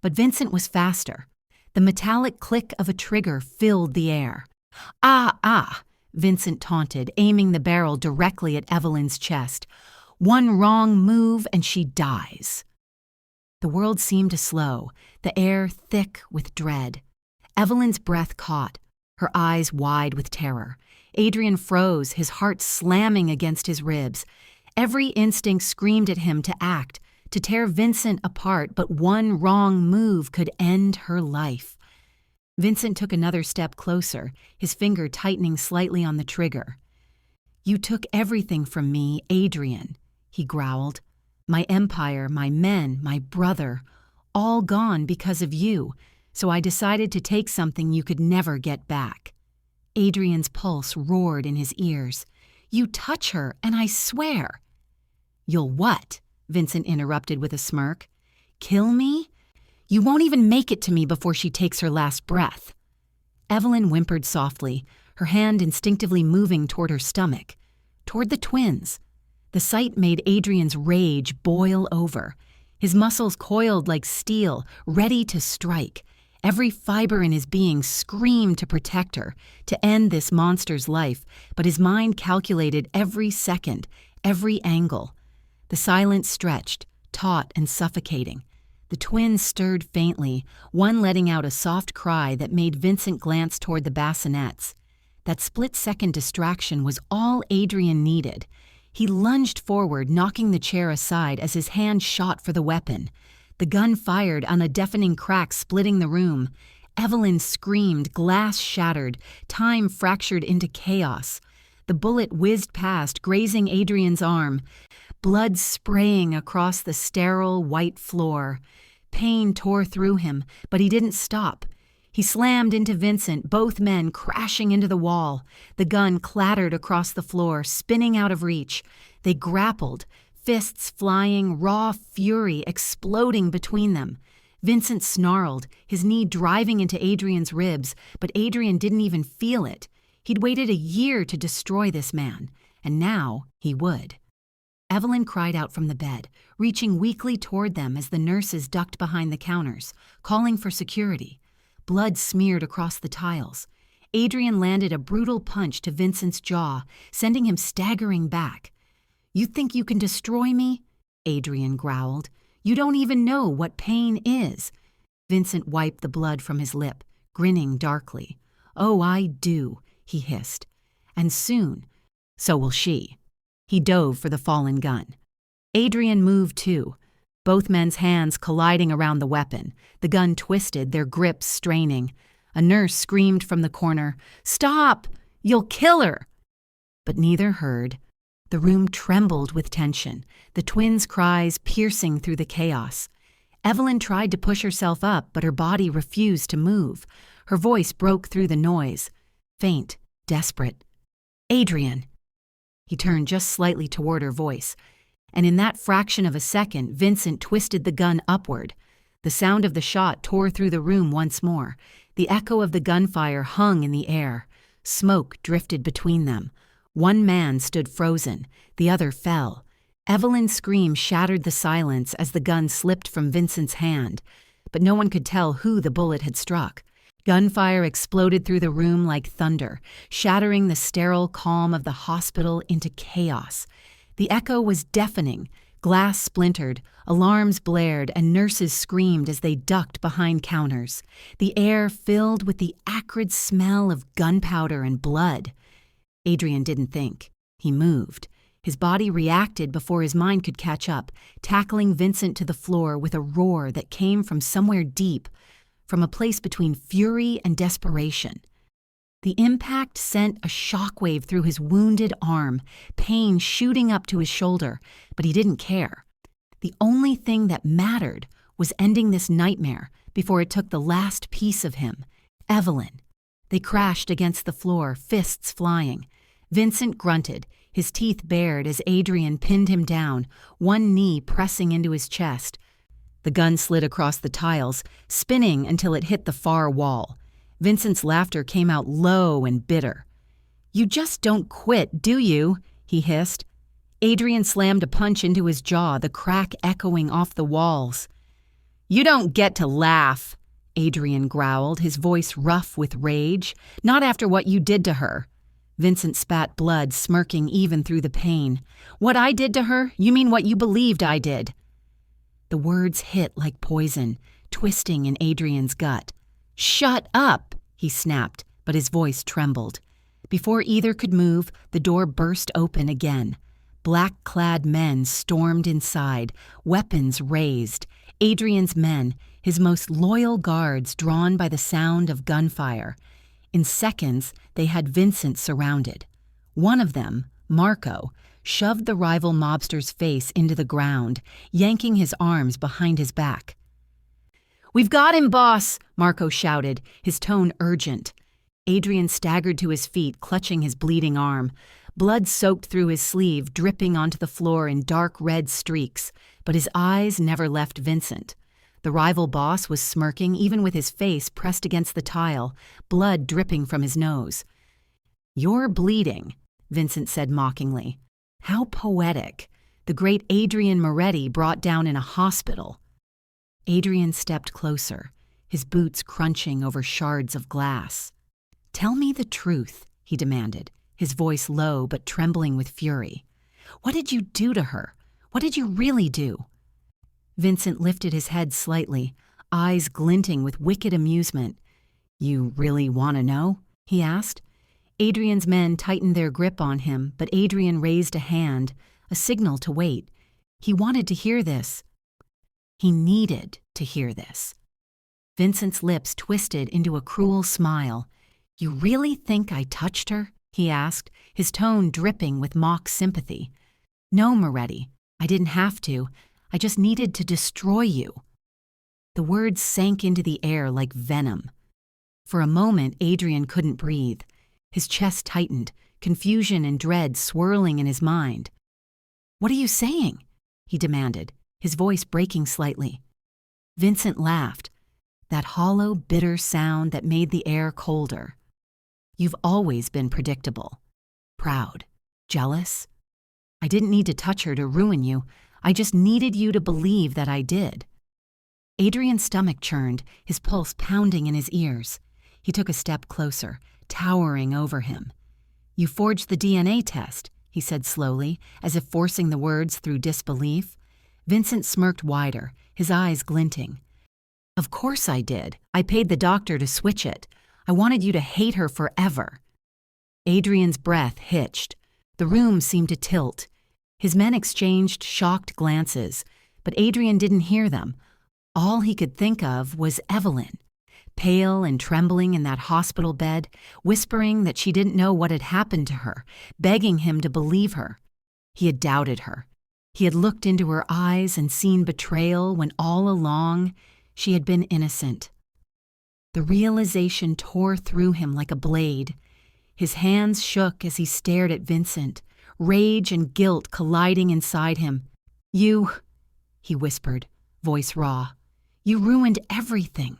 But Vincent was faster. The metallic click of a trigger filled the air. Ah, Vincent taunted, aiming the barrel directly at Evelyn's chest. One wrong move and she dies. The world seemed to slow, the air thick with dread. Evelyn's breath caught, her eyes wide with terror. Adrian froze, his heart slamming against his ribs. Every instinct screamed at him to act, to tear Vincent apart, but one wrong move could end her life. Vincent took another step closer, his finger tightening slightly on the trigger. You took everything from me, Adrian, he growled. My empire, my men, my brother, all gone because of you, so I decided to take something you could never get back. Adrian's pulse roared in his ears. You touch her, and I swear. You'll what? Vincent interrupted with a smirk. Kill me? You won't even make it to me before she takes her last breath. Evelyn whimpered softly, her hand instinctively moving toward her stomach, toward the twins. The sight made Adrian's rage boil over. His muscles coiled like steel, ready to strike. Every fiber in his being screamed to protect her, to end this monster's life, but his mind calculated every second, every angle. The silence stretched, taut and suffocating. The twins stirred faintly, one letting out a soft cry that made Vincent glance toward the bassinets. That split-second distraction was all Adrian needed. He lunged forward, knocking the chair aside as his hand shot for the weapon. The gun fired on a deafening crack splitting the room. Evelyn screamed, glass shattered, time fractured into chaos. The bullet whizzed past, grazing Adrian's arm, blood spraying across the sterile white floor. Pain tore through him, but he didn't stop. He slammed into Vincent, both men crashing into the wall. The gun clattered across the floor, spinning out of reach. They grappled, fists flying, raw fury exploding between them. Vincent snarled, his knee driving into Adrian's ribs, but Adrian didn't even feel it. He'd waited a year to destroy this man, and now he would. Evelyn cried out from the bed, reaching weakly toward them as the nurses ducked behind the counters, calling for security. Blood smeared across the tiles. Adrian landed a brutal punch to Vincent's jaw, sending him staggering back. You think you can destroy me? Adrian growled. You don't even know what pain is. Vincent wiped the blood from his lip, grinning darkly. Oh, I do, he hissed. And soon, so will she. He dove for the fallen gun. Adrian moved too, both men's hands colliding around the weapon. The gun twisted, their grips straining. A nurse screamed from the corner, Stop! You'll kill her! But neither heard. The room trembled with tension, the twins' cries piercing through the chaos. Evelyn tried to push herself up, but her body refused to move. Her voice broke through the noise, faint, desperate. Adrian! He turned just slightly toward her voice, and in that fraction of a second, Vincent twisted the gun upward. The sound of the shot tore through the room once more. The echo of the gunfire hung in the air. Smoke drifted between them. One man stood frozen, the other fell. Evelyn's scream shattered the silence as the gun slipped from Vincent's hand, but no one could tell who the bullet had struck. Gunfire exploded through the room like thunder, shattering the sterile calm of the hospital into chaos. The echo was deafening. Glass splintered, alarms blared, and nurses screamed as they ducked behind counters. The air filled with the acrid smell of gunpowder and blood. Adrian didn't think. He moved. His body reacted before his mind could catch up, tackling Vincent to the floor with a roar that came from somewhere deep, from a place between fury and desperation. The impact sent a shockwave through his wounded arm, pain shooting up to his shoulder, but he didn't care. The only thing that mattered was ending this nightmare before it took the last piece of him, Evelyn. They crashed against the floor, fists flying. Vincent grunted, his teeth bared as Adrian pinned him down, one knee pressing into his chest. The gun slid across the tiles, spinning until it hit the far wall. Vincent's laughter came out low and bitter. "You just don't quit, do you?" he hissed. Adrian slammed a punch into his jaw, the crack echoing off the walls. "You don't get to laugh," Adrian growled, his voice rough with rage. "Not after what you did to her." Vincent spat blood, smirking even through the pain. "What I did to her? You mean what you believed I did?" The words hit like poison, twisting in Adrian's gut. "Shut up," he snapped, but his voice trembled. Before either could move, the door burst open again. Black-clad men stormed inside, weapons raised. Adrian's men, his most loyal guards, drawn by the sound of gunfire. In seconds, they had Vincent surrounded. One of them, Marco, shoved the rival mobster's face into the ground, yanking his arms behind his back. "We've got him, boss!" Marco shouted, his tone urgent. Adrian staggered to his feet, clutching his bleeding arm. Blood soaked through his sleeve, dripping onto the floor in dark red streaks, but his eyes never left Vincent. The rival boss was smirking, even with his face pressed against the tile, blood dripping from his nose. "You're bleeding," Vincent said mockingly. How poetic. The great Adrian Moretti brought down in a hospital. Adrian stepped closer, his boots crunching over shards of glass. "Tell me the truth," he demanded, his voice low but trembling with fury. "What did you do to her? What did you really do?" Vincent lifted his head slightly, eyes glinting with wicked amusement. "You really want to know?" he asked. Adrian's men tightened their grip on him, but Adrian raised a hand, a signal to wait. He wanted to hear this. He needed to hear this. Vincent's lips twisted into a cruel smile. "You really think I touched her?" he asked, his tone dripping with mock sympathy. "No, Moretti, I didn't have to. I just needed to destroy you." The words sank into the air like venom. For a moment, Adrian couldn't breathe. His chest tightened, confusion and dread swirling in his mind. "What are you saying?" he demanded, his voice breaking slightly. Vincent laughed, that hollow, bitter sound that made the air colder. "You've always been predictable. Proud. Jealous. I didn't need to touch her to ruin you. I just needed you to believe that I did." Adrian's stomach churned, his pulse pounding in his ears. He took a step closer, towering over him. "You forged the DNA test," he said slowly, as if forcing the words through disbelief. Vincent smirked wider, his eyes glinting. "Of course I did. I paid the doctor to switch it. I wanted you to hate her forever." Adrian's breath hitched. The room seemed to tilt. His men exchanged shocked glances, but Adrian didn't hear them. All he could think of was Evelyn, pale and trembling in that hospital bed, whispering that she didn't know what had happened to her, begging him to believe her. He had doubted her. He had looked into her eyes and seen betrayal when all along she had been innocent. The realization tore through him like a blade. His hands shook as he stared at Vincent, rage and guilt colliding inside him. "You," he whispered, voice raw, "you ruined everything."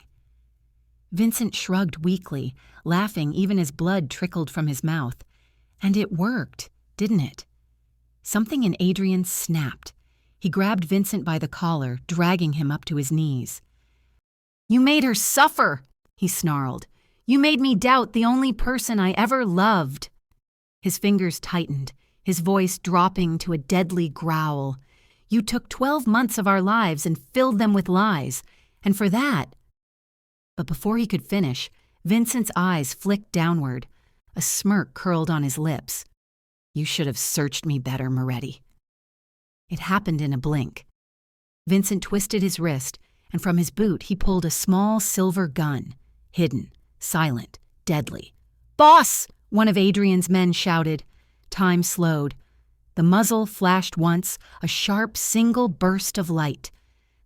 Vincent shrugged weakly, laughing even as blood trickled from his mouth. And it worked, didn't it? Something in Adrian snapped. He grabbed Vincent by the collar, dragging him up to his knees. "You made her suffer," he snarled. "You made me doubt the only person I ever loved." His fingers tightened, his voice dropping to a deadly growl. "You took 12 months of our lives and filled them with lies, and for that—" But before he could finish, Vincent's eyes flicked downward. A smirk curled on his lips. "You should have searched me better, Moretti." It happened in a blink. Vincent twisted his wrist, and from his boot he pulled a small silver gun, hidden, silent, deadly. "Boss!" one of Adrian's men shouted. Time slowed. The muzzle flashed once, a sharp single burst of light.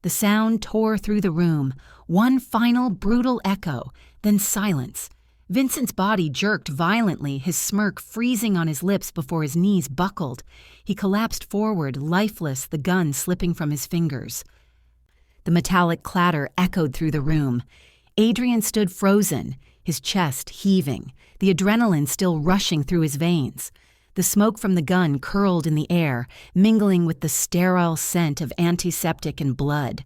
The sound tore through the room, one final brutal echo, then silence. Vincent's body jerked violently, his smirk freezing on his lips before his knees buckled. He collapsed forward, lifeless, the gun slipping from his fingers. The metallic clatter echoed through the room. Adrian stood frozen, his chest heaving, the adrenaline still rushing through his veins. The smoke from the gun curled in the air, mingling with the sterile scent of antiseptic and blood.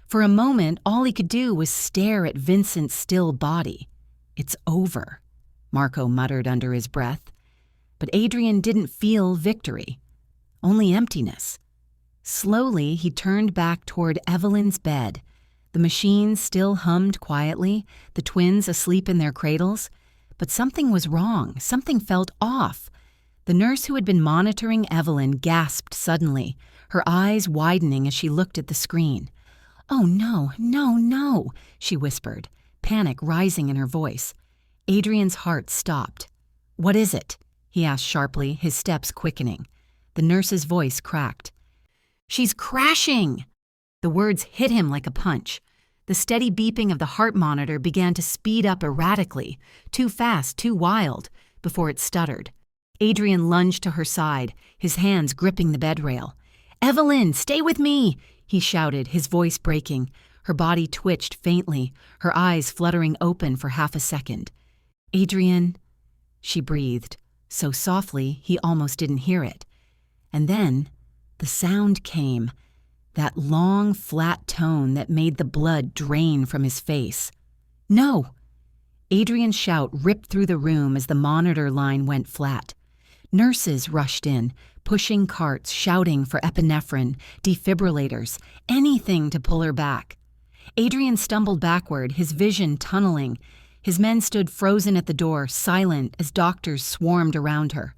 For a moment, all he could do was stare at Vincent's still body. "It's over," Marco muttered under his breath. But Adrian didn't feel victory, only emptiness. Slowly, he turned back toward Evelyn's bed. The machine still hummed quietly, the twins asleep in their cradles. But something was wrong, something felt off. The nurse who had been monitoring Evelyn gasped suddenly, her eyes widening as she looked at the screen. "Oh no, no, no," she whispered, panic rising in her voice. Adrian's heart stopped. "What is it?" he asked sharply, his steps quickening. The nurse's voice cracked. "She's crashing!" The words hit him like a punch. The steady beeping of the heart monitor began to speed up erratically, too fast, too wild, before it stuttered. Adrian lunged to her side, his hands gripping the bedrail. "Evelyn, stay with me!" he shouted, his voice breaking. Her body twitched faintly, her eyes fluttering open for half a second. "Adrian," she breathed, so softly he almost didn't hear it. And then the sound came, that long, flat tone that made the blood drain from his face. "No!" Adrian's shout ripped through the room as the monitor line went flat. Nurses rushed in, pushing carts, shouting for epinephrine, defibrillators, anything to pull her back. Adrian stumbled backward, his vision tunneling. His men stood frozen at the door, silent as doctors swarmed around her.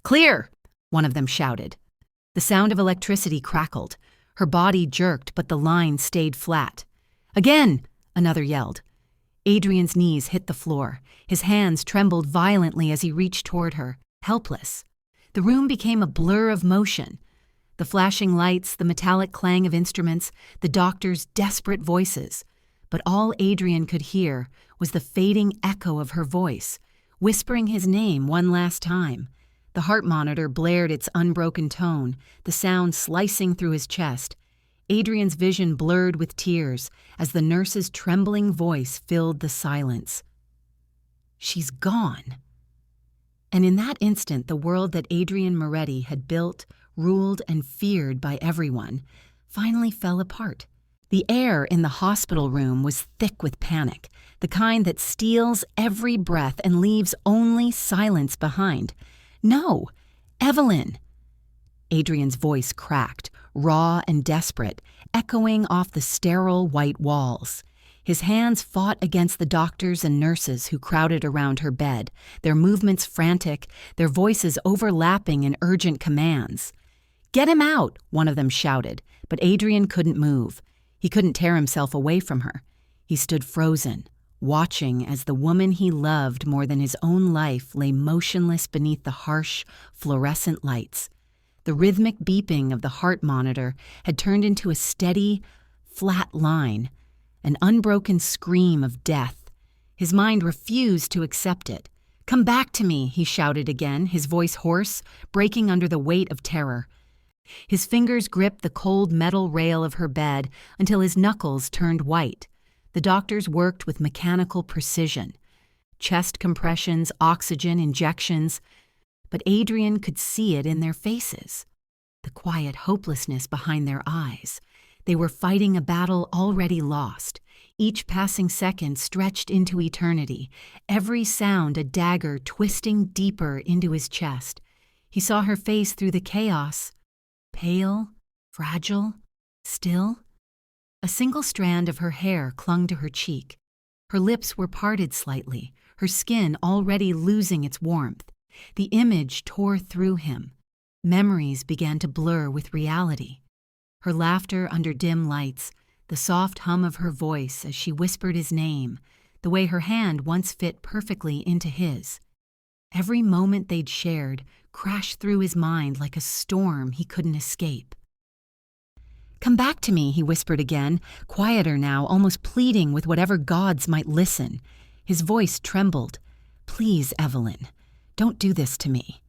"Clear!" one of them shouted. The sound of electricity crackled. Her body jerked, but the line stayed flat. "Again!" another yelled. Adrian's knees hit the floor. His hands trembled violently as he reached toward her, helpless. The room became a blur of motion. The flashing lights, the metallic clang of instruments, the doctor's desperate voices. But all Adrian could hear was the fading echo of her voice, whispering his name one last time. The heart monitor blared its unbroken tone, the sound slicing through his chest. Adrian's vision blurred with tears as the nurse's trembling voice filled the silence. "She's gone." And in that instant, the world that Adrian Moretti had built, ruled, and feared by everyone finally fell apart. The air in the hospital room was thick with panic, the kind that steals every breath and leaves only silence behind. "No! Evelyn!" Adrian's voice cracked, raw and desperate, echoing off the sterile white walls. His hands fought against the doctors and nurses who crowded around her bed, their movements frantic, their voices overlapping in urgent commands. "Get him out!" one of them shouted, but Adrian couldn't move. He couldn't tear himself away from her. He stood frozen, watching as the woman he loved more than his own life lay motionless beneath the harsh, fluorescent lights. The rhythmic beeping of the heart monitor had turned into a steady, flat line, an unbroken scream of death. His mind refused to accept it. "Come back to me," he shouted again, his voice hoarse, breaking under the weight of terror. His fingers gripped the cold metal rail of her bed until his knuckles turned white. The doctors worked with mechanical precision. Chest compressions, oxygen injections. But Adrian could see it in their faces. The quiet hopelessness behind their eyes. They were fighting a battle already lost. Each passing second stretched into eternity, every sound a dagger twisting deeper into his chest. He saw her face through the chaos. Pale, fragile, still. A single strand of her hair clung to her cheek. Her lips were parted slightly, her skin already losing its warmth. The image tore through him. Memories began to blur with reality. Her laughter under dim lights, the soft hum of her voice as she whispered his name, the way her hand once fit perfectly into his. Every moment they'd shared crashed through his mind like a storm he couldn't escape. "Come back to me," he whispered again, quieter now, almost pleading with whatever gods might listen. His voice trembled. "Please, Evelyn, don't do this to me."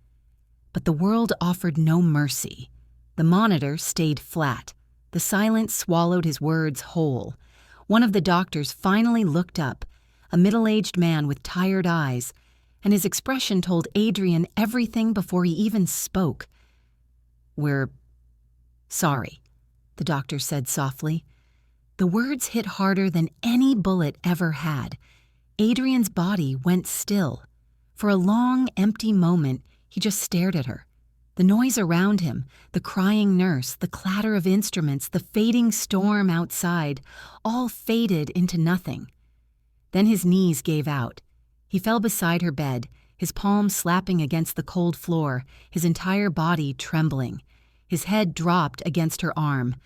But the world offered no mercy. The monitor stayed flat. The silence swallowed his words whole. One of the doctors finally looked up, a middle-aged man with tired eyes, and his expression told Adrian everything before he even spoke. "We're sorry," the doctor said softly. The words hit harder than any bullet ever had. Adrian's body went still. For a long, empty moment, he just stared at her. The noise around him, the crying nurse, the clatter of instruments, the fading storm outside, all faded into nothing. Then his knees gave out. He fell beside her bed, his palms slapping against the cold floor, his entire body trembling. His head dropped against her arm,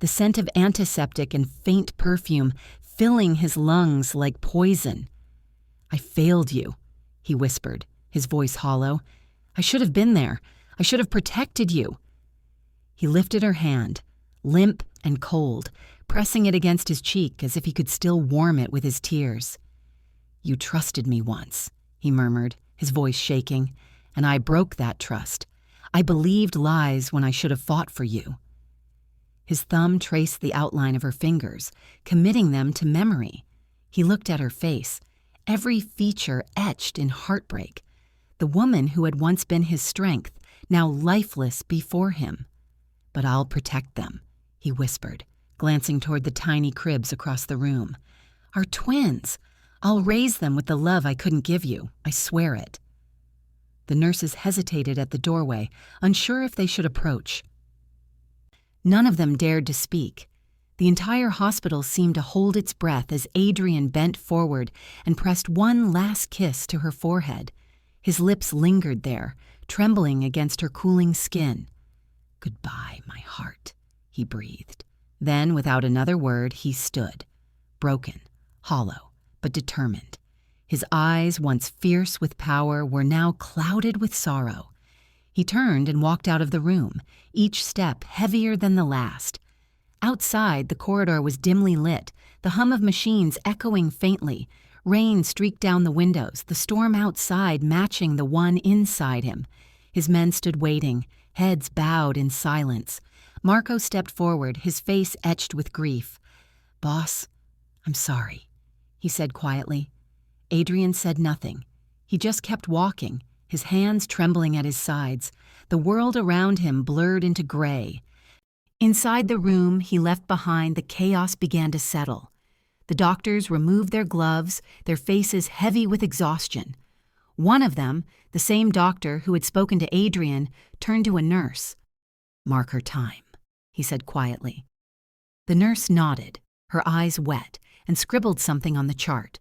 the scent of antiseptic and faint perfume filling his lungs like poison. "I failed you," he whispered, his voice hollow. "I should have been there. I should have protected you." He lifted her hand, limp and cold, pressing it against his cheek as if he could still warm it with his tears. "You trusted me once," he murmured, his voice shaking, "and I broke that trust. I believed lies when I should have fought for you." His thumb traced the outline of her fingers, committing them to memory. He looked at her face, every feature etched in heartbreak. The woman who had once been his strength, now lifeless before him. "But I'll protect them," he whispered, glancing toward the tiny cribs across the room. "Our twins. I'll raise them with the love I couldn't give you. I swear it." The nurses hesitated at the doorway, unsure if they should approach. None of them dared to speak. The entire hospital seemed to hold its breath as Adrian bent forward and pressed one last kiss to her forehead. His lips lingered there, trembling against her cooling skin. "Goodbye, my heart," he breathed. Then, without another word, he stood, broken, hollow, but determined. His eyes, once fierce with power, were now clouded with sorrow. He turned and walked out of the room, each step heavier than the last. Outside, the corridor was dimly lit, the hum of machines echoing faintly. Rain streaked down the windows, the storm outside matching the one inside him. His men stood waiting, heads bowed in silence. Marco stepped forward, his face etched with grief. "Boss, I'm sorry," he said quietly. Adrian said nothing. He just kept walking, his hands trembling at his sides. The world around him blurred into gray. Inside the room he left behind, the chaos began to settle. The doctors removed their gloves, their faces heavy with exhaustion. One of them, the same doctor who had spoken to Adrian, turned to a nurse. "Mark her time," he said quietly. The nurse nodded, her eyes wet, and scribbled something on the chart.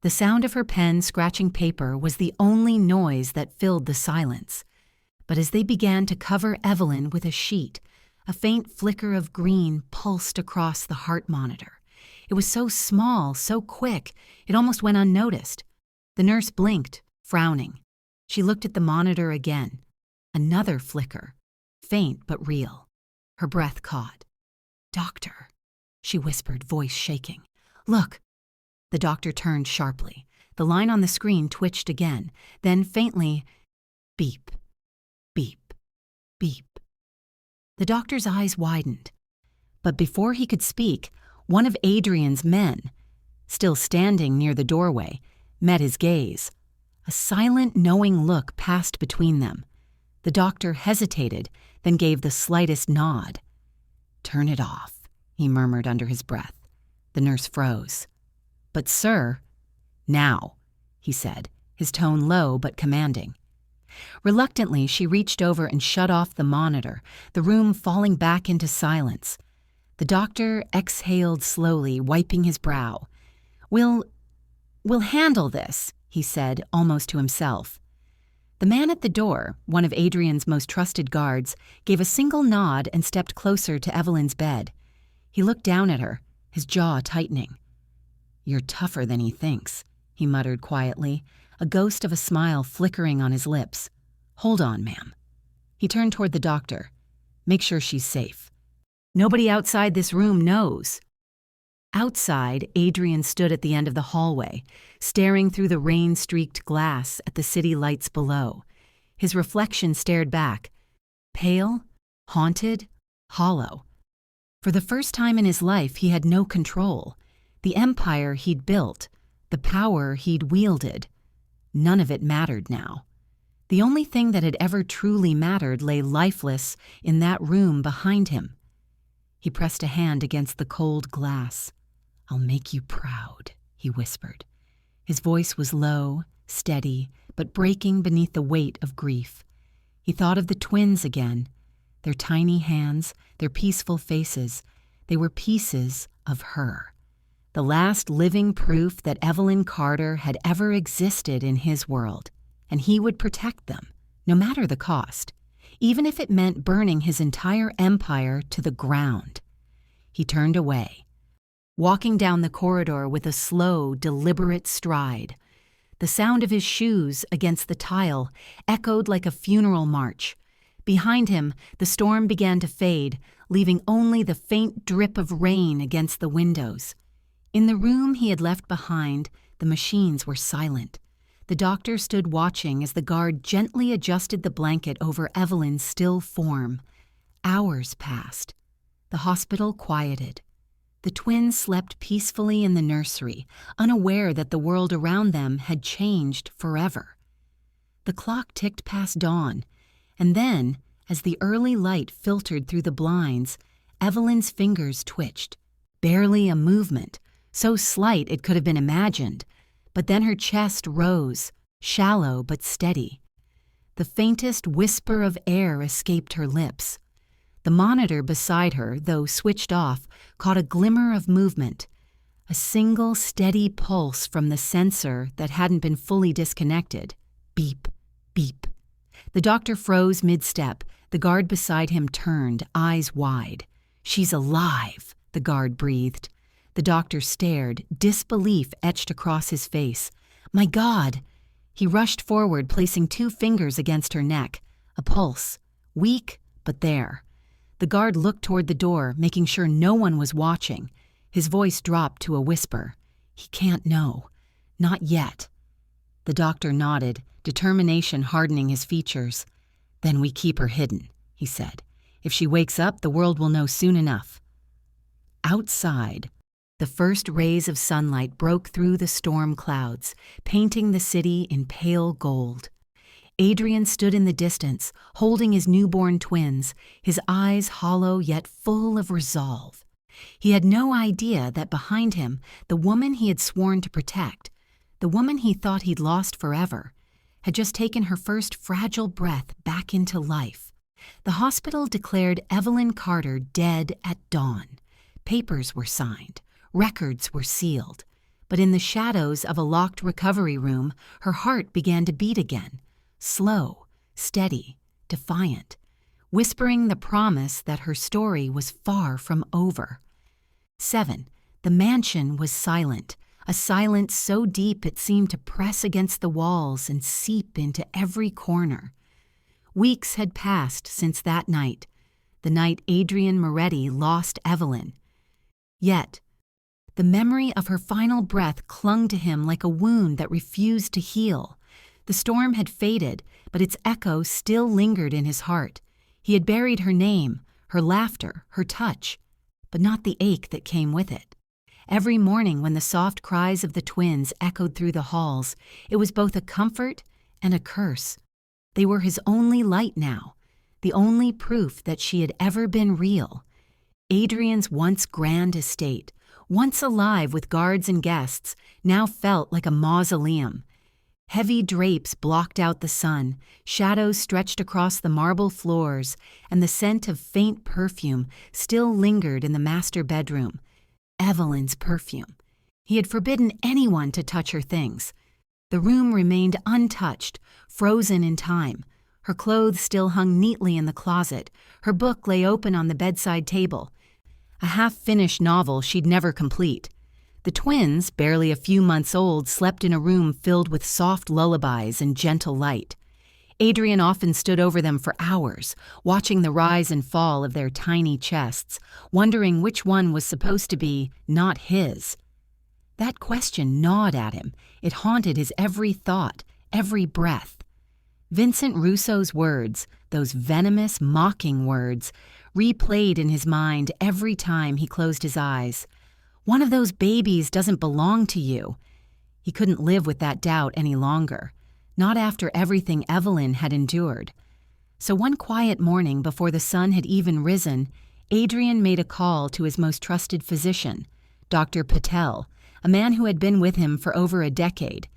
The sound of her pen scratching paper was the only noise that filled the silence. But as they began to cover Evelyn with a sheet, a faint flicker of green pulsed across the heart monitor. It was so small, so quick, it almost went unnoticed. The nurse blinked, frowning. She looked at the monitor again. Another flicker, faint but real. Her breath caught. "Doctor," she whispered, voice shaking. "Look." The doctor turned sharply. The line on the screen twitched again, then faintly, beep, beep, beep. The doctor's eyes widened. But before he could speak, one of Adrian's men, still standing near the doorway, met his gaze. A silent, knowing look passed between them. The doctor hesitated, then gave the slightest nod. "Turn it off," he murmured under his breath. The nurse froze. "But sir—" "Now," he said, his tone low but commanding. Reluctantly, she reached over and shut off the monitor, the room falling back into silence. The doctor exhaled slowly, wiping his brow. We'll handle this," he said, almost to himself. The man at the door, one of Adrian's most trusted guards, gave a single nod and stepped closer to Evelyn's bed. He looked down at her, his jaw tightening. "You're tougher than he thinks," he muttered quietly, a ghost of a smile flickering on his lips. "Hold on, ma'am." He turned toward the doctor. "Make sure she's safe. Nobody outside this room knows." Outside, Adrian stood at the end of the hallway, staring through the rain-streaked glass at the city lights below. His reflection stared back, pale, haunted, hollow. For the first time in his life, he had no control. The empire he'd built, the power he'd wielded, none of it mattered now. The only thing that had ever truly mattered lay lifeless in that room behind him. He pressed a hand against the cold glass. "I'll make you proud," he whispered. His voice was low, steady, but breaking beneath the weight of grief. He thought of the twins again, their tiny hands, their peaceful faces. They were pieces of her. The last living proof that Evelyn Carter had ever existed in his world, and he would protect them, no matter the cost, even if it meant burning his entire empire to the ground. He turned away, walking down the corridor with a slow, deliberate stride. The sound of his shoes against the tile echoed like a funeral march. Behind him, the storm began to fade, leaving only the faint drip of rain against the windows. In the room he had left behind, the machines were silent. The doctor stood watching as the guard gently adjusted the blanket over Evelyn's still form. Hours passed. The hospital quieted. The twins slept peacefully in the nursery, unaware that the world around them had changed forever. The clock ticked past dawn, and then, as the early light filtered through the blinds, Evelyn's fingers twitched. Barely a movement, so slight it could have been imagined, but then her chest rose, shallow but steady. The faintest whisper of air escaped her lips. The monitor beside her, though switched off, caught a glimmer of movement, a single steady pulse from the sensor that hadn't been fully disconnected. Beep, beep. The doctor froze mid-step. The guard beside him turned, eyes wide. "She's alive," the guard breathed. The doctor stared, disbelief etched across his face. "My God!" He rushed forward, placing 2 fingers against her neck. A pulse. Weak, but there. The guard looked toward the door, making sure no one was watching. His voice dropped to a whisper. "He can't know. Not yet." The doctor nodded, determination hardening his features. "Then we keep her hidden," he said. "If she wakes up, the world will know soon enough." Outside, the first rays of sunlight broke through the storm clouds, painting the city in pale gold. Adrian stood in the distance, holding his newborn twins, his eyes hollow yet full of resolve. He had no idea that behind him, the woman he had sworn to protect, the woman he thought he'd lost forever, had just taken her first fragile breath back into life. The hospital declared Evelyn Carter dead at dawn. Papers were signed. Records were sealed. But in the shadows of a locked recovery room, her heart began to beat again. Slow, steady, defiant, whispering the promise that her story was far from over. 7. The mansion was silent, a silence so deep it seemed to press against the walls and seep into every corner. Weeks had passed since that night, the night Adrian Moretti lost Evelyn. Yet, the memory of her final breath clung to him like a wound that refused to heal. The storm had faded, but its echo still lingered in his heart. He had buried her name, her laughter, her touch, but not the ache that came with it. Every morning when the soft cries of the twins echoed through the halls, it was both a comfort and a curse. They were his only light now, the only proof that she had ever been real. Adrian's once grand estate, once alive with guards and guests, now felt like a mausoleum. Heavy drapes blocked out the sun, shadows stretched across the marble floors, and the scent of faint perfume still lingered in the master bedroom. Evelyn's perfume. He had forbidden anyone to touch her things. The room remained untouched, frozen in time. Her clothes still hung neatly in the closet. Her book lay open on the bedside table, a half-finished novel she'd never complete. The twins, barely a few months old, slept in a room filled with soft lullabies and gentle light. Adrian often stood over them for hours, watching the rise and fall of their tiny chests, wondering which one was supposed to be not his. That question gnawed at him. It haunted his every thought, every breath. Vincent Russo's words, those venomous, mocking words, replayed in his mind every time he closed his eyes. One of those babies doesn't belong to you. He couldn't live with that doubt any longer, not after everything Evelyn had endured. So one quiet morning before the sun had even risen, Adrian made a call to his most trusted physician, Dr. Patel, a man who had been with him for over a decade.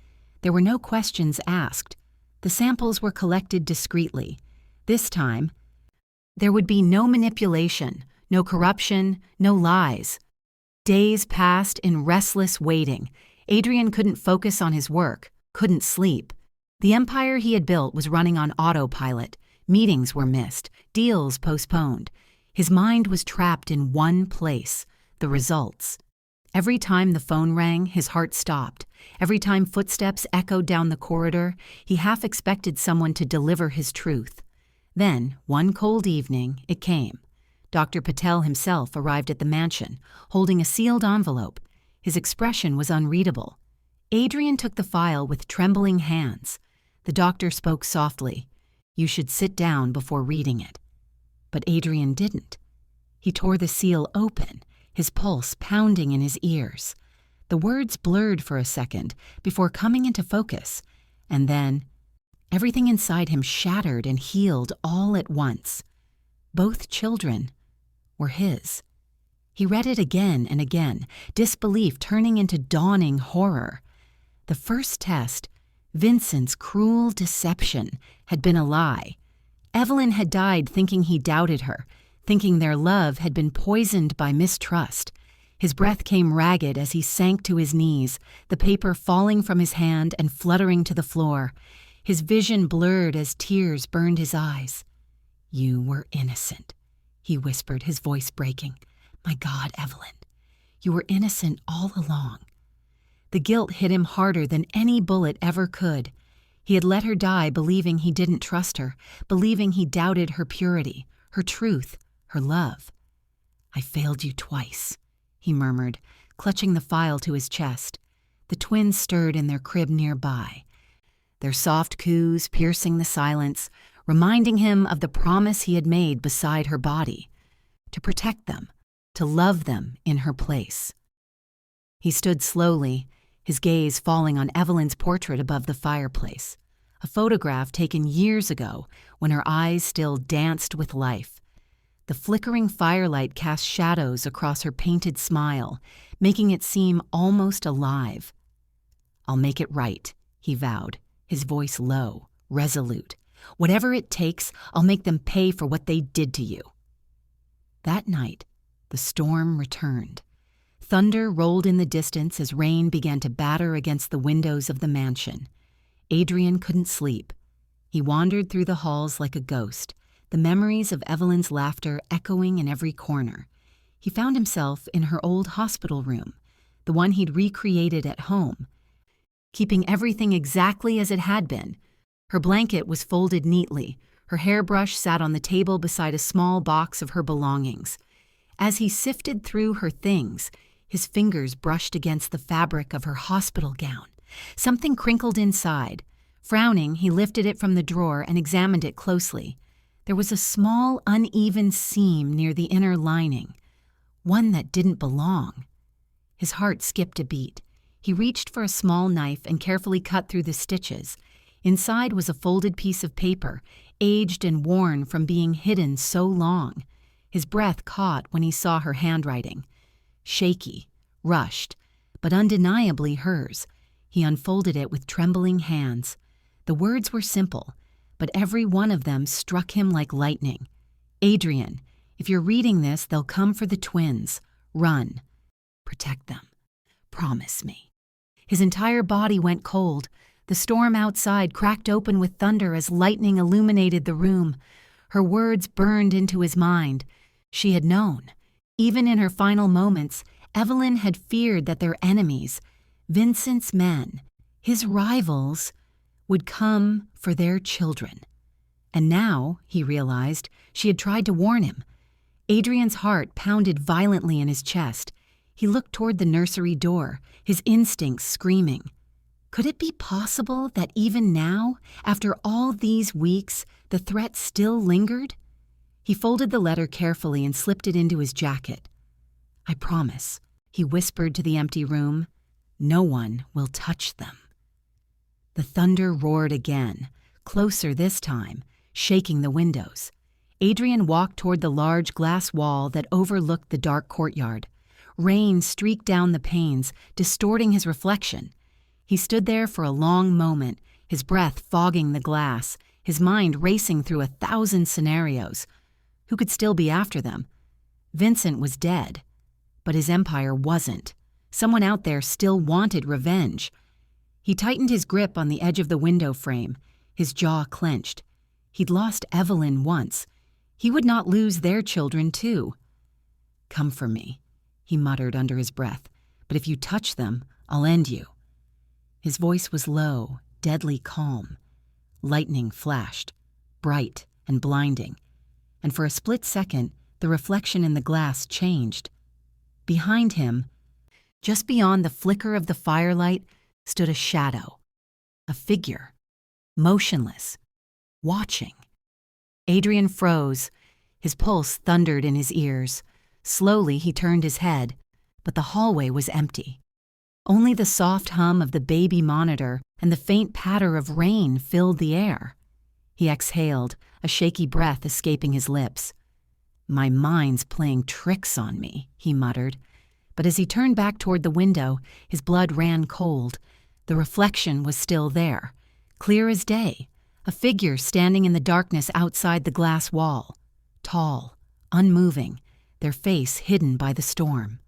There were no questions asked. The samples were collected discreetly. This time, there would be no manipulation, no corruption, no lies. Days passed in restless waiting. Adrian couldn't focus on his work, couldn't sleep. The empire he had built was running on autopilot. Meetings were missed, deals postponed. His mind was trapped in one place, the results. Every time the phone rang, his heart stopped. Every time footsteps echoed down the corridor, he half expected someone to deliver his truth. Then, one cold evening, it came. Dr. Patel himself arrived at the mansion, holding a sealed envelope. His expression was unreadable. Adrian took the file with trembling hands. The doctor spoke softly. "You should sit down before reading it." But Adrian didn't. He tore the seal open, his pulse pounding in his ears. The words blurred for a second before coming into focus, and then everything inside him shattered and healed all at once. Both children were his. He read it again and again, disbelief turning into dawning horror. The first test, Vincent's cruel deception, had been a lie. Evelyn had died thinking he doubted her, thinking their love had been poisoned by mistrust. His breath came ragged as he sank to his knees, the paper falling from his hand and fluttering to the floor. His vision blurred as tears burned his eyes. "You were innocent," he whispered, his voice breaking. "My God, Evelyn, you were innocent all along." The guilt hit him harder than any bullet ever could. He had let her die believing he didn't trust her, believing he doubted her purity, her truth, her love. "I failed you twice," he murmured, clutching the file to his chest. The twins stirred in their crib nearby, their soft coos piercing the silence, reminding him of the promise he had made beside her body, to protect them, to love them in her place. He stood slowly, his gaze falling on Evelyn's portrait above the fireplace, a photograph taken years ago when her eyes still danced with life. The flickering firelight cast shadows across her painted smile, making it seem almost alive. "I'll make it right," he vowed, his voice low, resolute. "Whatever it takes, I'll make them pay for what they did to you." That night, the storm returned. Thunder rolled in the distance as rain began to batter against the windows of the mansion. Adrian couldn't sleep. He wandered through the halls like a ghost, the memories of Evelyn's laughter echoing in every corner. He found himself in her old hospital room, the one he'd recreated at home, keeping everything exactly as it had been. Her blanket was folded neatly. Her hairbrush sat on the table beside a small box of her belongings. As he sifted through her things, his fingers brushed against the fabric of her hospital gown. Something crinkled inside. Frowning, he lifted it from the drawer and examined it closely. There was a small, uneven seam near the inner lining, one that didn't belong. His heart skipped a beat. He reached for a small knife and carefully cut through the stitches. Inside was a folded piece of paper, aged and worn from being hidden so long. His breath caught when he saw her handwriting. Shaky, rushed, but undeniably hers. He unfolded it with trembling hands. The words were simple, but every one of them struck him like lightning. "Adrian, if you're reading this, they'll come for the twins. Run. Protect them. Promise me." His entire body went cold. The storm outside cracked open with thunder as lightning illuminated the room. Her words burned into his mind. She had known. Even in her final moments, Evelyn had feared that their enemies, Vincent's men, his rivals, would come for their children. And now, he realized, she had tried to warn him. Adrian's heart pounded violently in his chest. He looked toward the nursery door, his instincts screaming. Could it be possible that even now, after all these weeks, the threat still lingered? He folded the letter carefully and slipped it into his jacket. "I promise," he whispered to the empty room, "no one will touch them." The thunder roared again, closer this time, shaking the windows. Adrian walked toward the large glass wall that overlooked the dark courtyard. Rain streaked down the panes, distorting his reflection. He stood there for a long moment, his breath fogging the glass, his mind racing through 1,000 scenarios. Who could still be after them? Vincent was dead, but his empire wasn't. Someone out there still wanted revenge. He tightened his grip on the edge of the window frame, his jaw clenched. He'd lost Evelyn once. He would not lose their children, too. "Come for me," he muttered under his breath, "but if you touch them, I'll end you." His voice was low, deadly calm. Lightning flashed, bright and blinding, and for a split second, the reflection in the glass changed. Behind him, just beyond the flicker of the firelight, stood a shadow, a figure, motionless, watching. Adrian froze. His pulse thundered in his ears. Slowly he turned his head, but the hallway was empty. Only the soft hum of the baby monitor and the faint patter of rain filled the air. He exhaled, a shaky breath escaping his lips. "My mind's playing tricks on me," he muttered. But as he turned back toward the window, his blood ran cold. The reflection was still there, clear as day, a figure standing in the darkness outside the glass wall, tall, unmoving, their face hidden by the storm.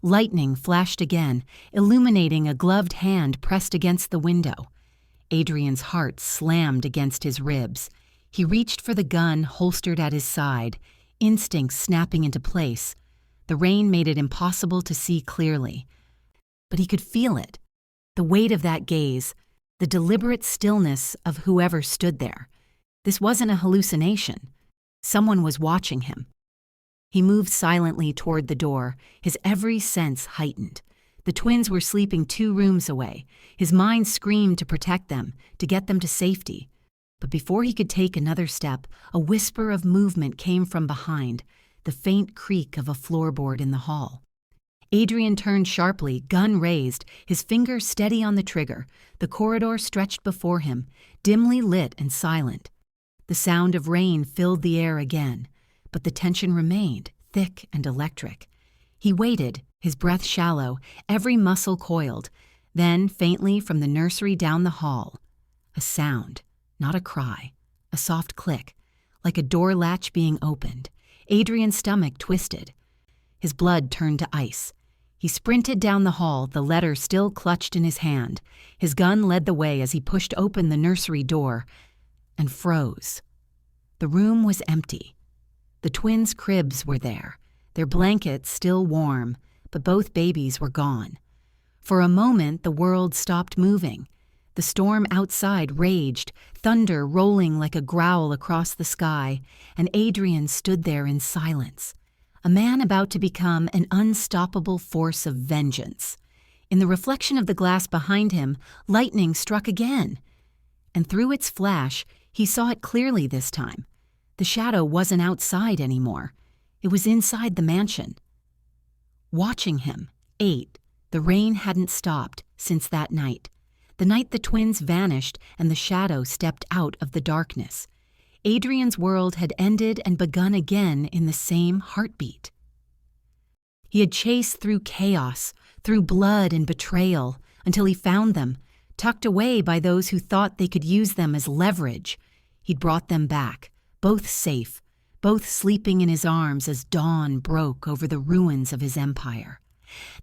Lightning flashed again, illuminating a gloved hand pressed against the window. Adrian's heart slammed against his ribs. He reached for the gun holstered at his side, instincts snapping into place. The rain made it impossible to see clearly. But he could feel it, the weight of that gaze, the deliberate stillness of whoever stood there. This wasn't a hallucination. Someone was watching him. He moved silently toward the door, his every sense heightened. The twins were sleeping 2 rooms away. His mind screamed to protect them, to get them to safety. But before he could take another step, a whisper of movement came from behind, the faint creak of a floorboard in the hall. Adrian turned sharply, gun raised, his finger steady on the trigger. The corridor stretched before him, dimly lit and silent. The sound of rain filled the air again, but the tension remained, thick and electric. He waited, his breath shallow, every muscle coiled. Then, faintly from the nursery down the hall, a sound, not a cry, a soft click, like a door latch being opened. Adrian's stomach twisted. His blood turned to ice. He sprinted down the hall, the letter still clutched in his hand. His gun led the way as he pushed open the nursery door and froze. The room was empty. The twins' cribs were there, their blankets still warm, but both babies were gone. For a moment, the world stopped moving. The storm outside raged, thunder rolling like a growl across the sky, and Adrian stood there in silence, a man about to become an unstoppable force of vengeance. In the reflection of the glass behind him, lightning struck again, and through its flash, he saw it clearly this time. The shadow wasn't outside anymore. It was inside the mansion. Watching him, 8, the rain hadn't stopped since that night. The night the twins vanished and the shadow stepped out of the darkness. Adrian's world had ended and begun again in the same heartbeat. He had chased through chaos, through blood and betrayal, until he found them, tucked away by those who thought they could use them as leverage. He'd brought them back, both safe, both sleeping in his arms as dawn broke over the ruins of his empire.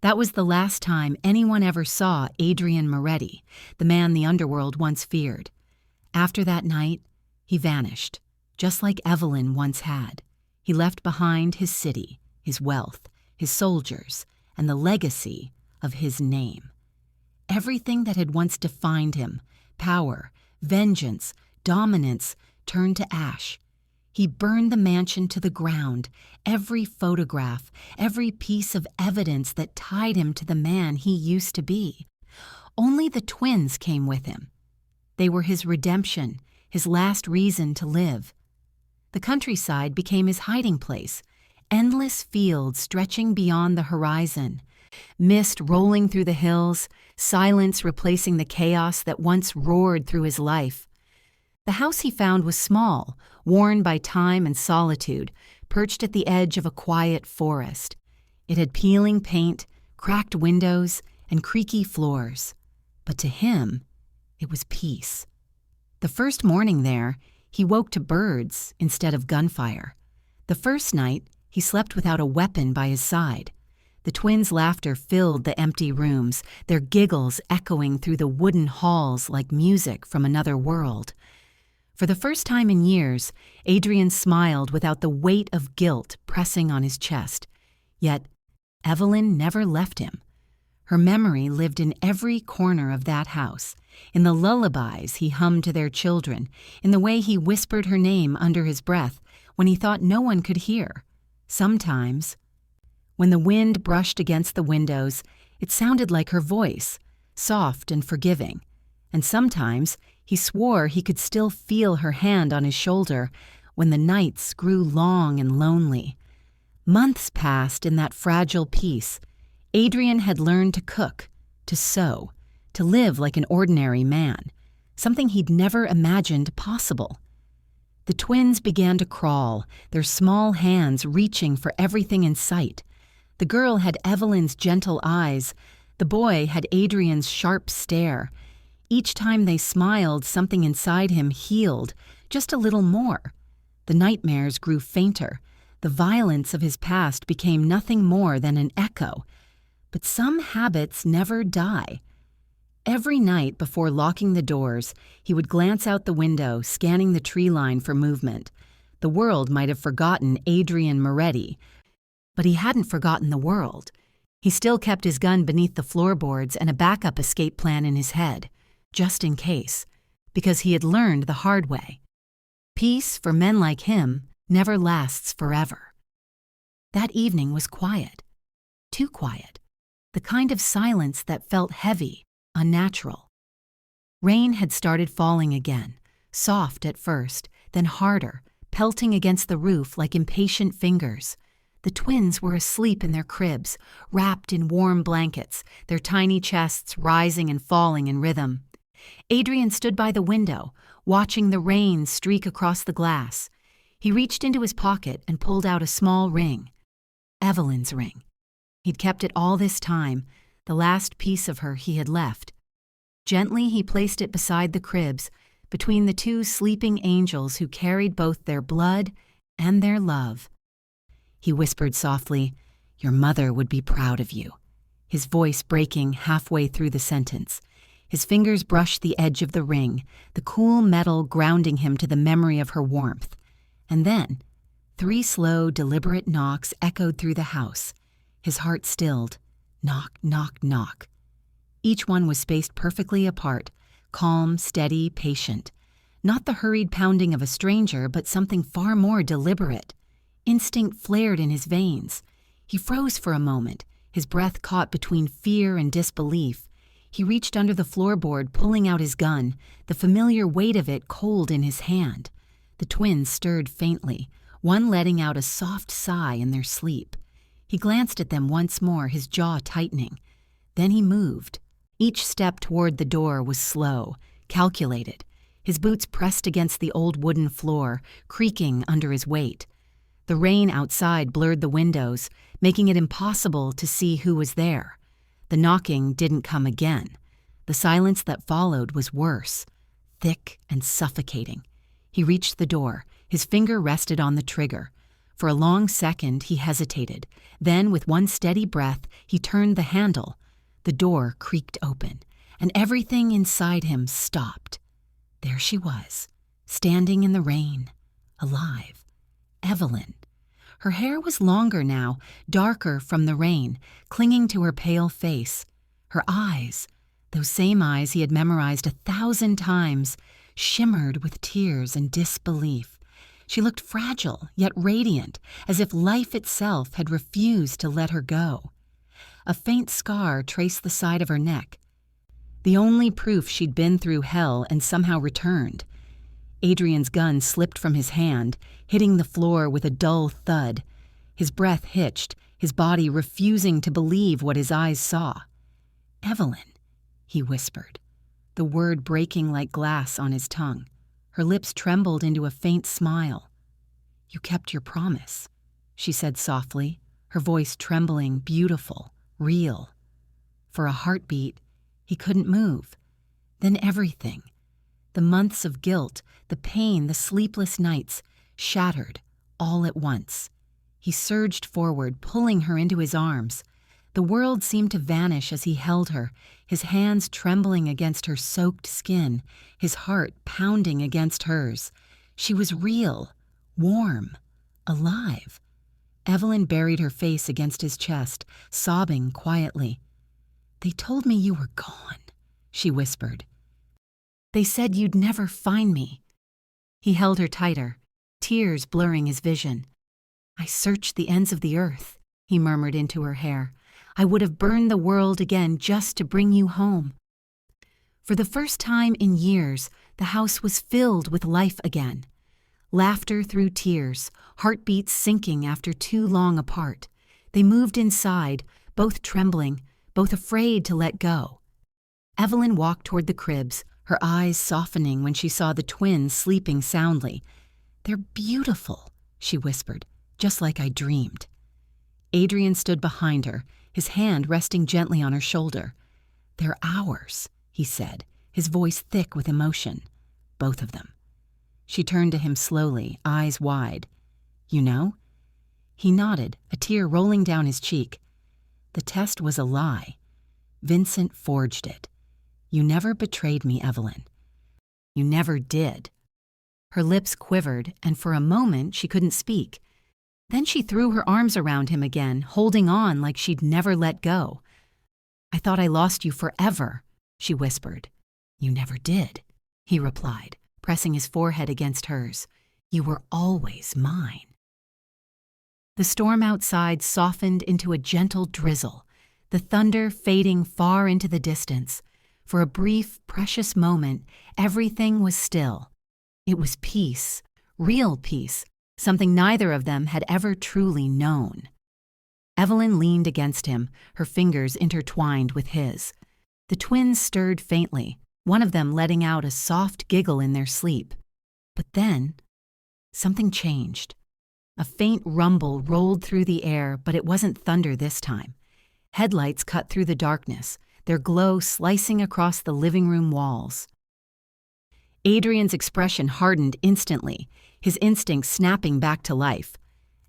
That was the last time anyone ever saw Adrian Moretti, the man the underworld once feared. After that night, he vanished, just like Evelyn once had. He left behind his city, his wealth, his soldiers, and the legacy of his name. Everything that had once defined him, power, vengeance, dominance, turned to ash. He burned the mansion to the ground, every photograph, every piece of evidence that tied him to the man he used to be. Only the twins came with him. They were his redemption, his last reason to live. The countryside became his hiding place, endless fields stretching beyond the horizon, mist rolling through the hills, silence replacing the chaos that once roared through his life. The house he found was small, worn by time and solitude, perched at the edge of a quiet forest. It had peeling paint, cracked windows, and creaky floors. But to him, it was peace. The first morning there, he woke to birds instead of gunfire. The first night, he slept without a weapon by his side. The twins' laughter filled the empty rooms, their giggles echoing through the wooden halls like music from another world. For the first time in years, Adrian smiled without the weight of guilt pressing on his chest. Yet, Evelyn never left him. Her memory lived in every corner of that house, in the lullabies he hummed to their children, in the way he whispered her name under his breath when he thought no one could hear. Sometimes, when the wind brushed against the windows, it sounded like her voice, soft and forgiving. And sometimes he swore he could still feel her hand on his shoulder when the nights grew long and lonely. Months passed in that fragile peace. Adrian had learned to cook, to sew, to live like an ordinary man, something he'd never imagined possible. The twins began to crawl, their small hands reaching for everything in sight. The girl had Evelyn's gentle eyes. The boy had Adrian's sharp stare. Each time they smiled, something inside him healed, just a little more. The nightmares grew fainter. The violence of his past became nothing more than an echo. But some habits never die. Every night before locking the doors, he would glance out the window, scanning the tree line for movement. The world might have forgotten Adrian Moretti, but he hadn't forgotten the world. He still kept his gun beneath the floorboards and a backup escape plan in his head, just in case, because he had learned the hard way. Peace, for men like him, never lasts forever. That evening was quiet, too quiet, the kind of silence that felt heavy, unnatural. Rain had started falling again, soft at first, then harder, pelting against the roof like impatient fingers. The twins were asleep in their cribs, wrapped in warm blankets, their tiny chests rising and falling in rhythm. Adrian stood by the window, watching the rain streak across the glass. He reached into his pocket and pulled out a small ring. Evelyn's ring. He'd kept it all this time, the last piece of her he had left. Gently he placed it beside the cribs, between the two sleeping angels who carried both their blood and their love. He whispered softly, "Your mother would be proud of you," his voice breaking halfway through the sentence. His fingers brushed the edge of the ring, the cool metal grounding him to the memory of her warmth. And then, 3 slow, deliberate knocks echoed through the house. His heart stilled. Knock, knock, knock. Each one was spaced perfectly apart, calm, steady, patient. Not the hurried pounding of a stranger, but something far more deliberate. Instinct flared in his veins. He froze for a moment, his breath caught between fear and disbelief. He reached under the floorboard, pulling out his gun, the familiar weight of it cold in his hand. The twins stirred faintly, one letting out a soft sigh in their sleep. He glanced at them once more, his jaw tightening. Then he moved. Each step toward the door was slow, calculated. His boots pressed against the old wooden floor, creaking under his weight. The rain outside blurred the windows, making it impossible to see who was there. The knocking didn't come again. The silence that followed was worse, thick and suffocating. He reached the door. His finger rested on the trigger. For a long second, he hesitated. Then, with one steady breath, he turned the handle. The door creaked open, and everything inside him stopped. There she was, standing in the rain, alive. Evelyn. Her hair was longer now, darker from the rain, clinging to her pale face. Her eyes, those same eyes he had memorized 1,000 times, shimmered with tears and disbelief. She looked fragile, yet radiant, as if life itself had refused to let her go. A faint scar traced the side of her neck, the only proof she'd been through hell and somehow returned. Adrian's gun slipped from his hand, hitting the floor with a dull thud. His breath hitched, his body refusing to believe what his eyes saw. "Evelyn," he whispered, the word breaking like glass on his tongue. Her lips trembled into a faint smile. "You kept your promise," she said softly, her voice trembling, beautiful, real. For a heartbeat, he couldn't move. Then everything, the months of guilt, the pain, the sleepless nights, shattered all at once. He surged forward, pulling her into his arms. The world seemed to vanish as he held her, his hands trembling against her soaked skin, his heart pounding against hers. She was real, warm, alive. Evelyn buried her face against his chest, sobbing quietly. "They told me you were gone," she whispered. "They said you'd never find me." He held her tighter, tears blurring his vision. "I searched the ends of the earth," he murmured into her hair. "I would have burned the world again just to bring you home." For the first time in years, the house was filled with life again. Laughter through tears, heartbeats sinking after too long apart. They moved inside, both trembling, both afraid to let go. Evelyn walked toward the cribs, her eyes softening when she saw the twins sleeping soundly. "They're beautiful," she whispered, "just like I dreamed." Adrian stood behind her, his hand resting gently on her shoulder. "They're ours," he said, his voice thick with emotion. "Both of them." She turned to him slowly, eyes wide. "You know?" He nodded, a tear rolling down his cheek. "The test was a lie. Vincent forged it. You never betrayed me, Evelyn. You never did." Her lips quivered, and for a moment she couldn't speak. Then she threw her arms around him again, holding on like she'd never let go. "I thought I lost you forever," she whispered. "You never did," he replied, pressing his forehead against hers. "You were always mine." The storm outside softened into a gentle drizzle, the thunder fading far into the distance. For a brief, precious moment, everything was still. It was peace, real peace, something neither of them had ever truly known. Evelyn leaned against him, her fingers intertwined with his. The twins stirred faintly, one of them letting out a soft giggle in their sleep. But then, something changed. A faint rumble rolled through the air, but it wasn't thunder this time. Headlights cut through the darkness, their glow slicing across the living room walls. Adrian's expression hardened instantly, his instincts snapping back to life.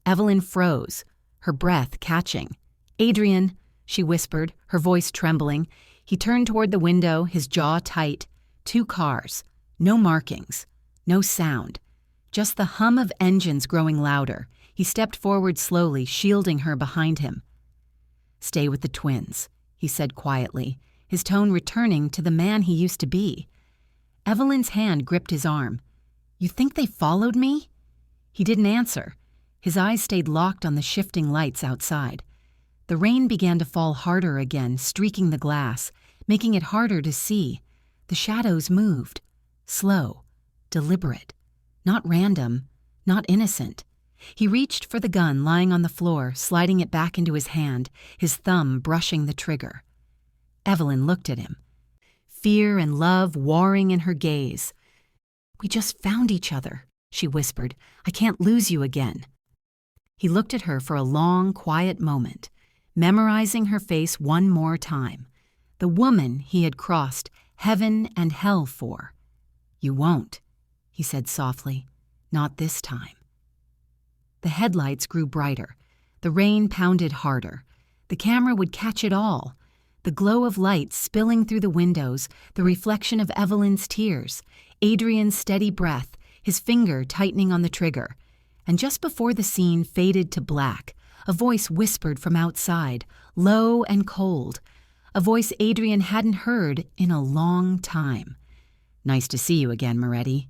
Evelyn froze, her breath catching. "Adrian," she whispered, her voice trembling. He turned toward the window, his jaw tight. 2 cars. No markings. No sound. Just the hum of engines growing louder. He stepped forward slowly, shielding her behind him. "Stay with the twins," he said quietly, his tone returning to the man he used to be. Evelyn's hand gripped his arm. "You think they followed me?" He didn't answer. His eyes stayed locked on the shifting lights outside. The rain began to fall harder again, streaking the glass, making it harder to see. The shadows moved. Slow. Deliberate. Not random. Not innocent. He reached for the gun lying on the floor, sliding it back into his hand, his thumb brushing the trigger. Evelyn looked at him. Fear and love warring in her gaze. "We just found each other," she whispered. "I can't lose you again." He looked at her for a long, quiet moment, memorizing her face one more time. The woman he had crossed heaven and hell for. "You won't," he said softly. "Not this time." The headlights grew brighter. The rain pounded harder. The camera would catch it all. The glow of light spilling through the windows, the reflection of Evelyn's tears, Adrian's steady breath, his finger tightening on the trigger. And just before the scene faded to black, a voice whispered from outside, low and cold, a voice Adrian hadn't heard in a long time. Nice to see you again, Moretti.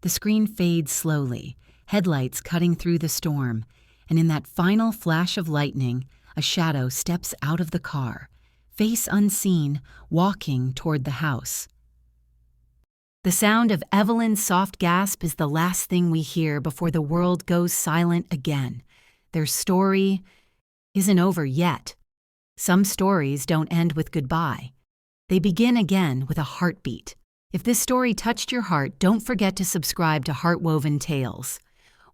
The screen fades slowly, headlights cutting through the storm, and in that final flash of lightning, a shadow steps out of the car, face unseen, walking toward the house. The sound of Evelyn's soft gasp is the last thing we hear before the world goes silent again. Their story isn't over yet. Some stories don't end with goodbye. They begin again with a heartbeat. If this story touched your heart, don't forget to subscribe to Heartwoven Tales,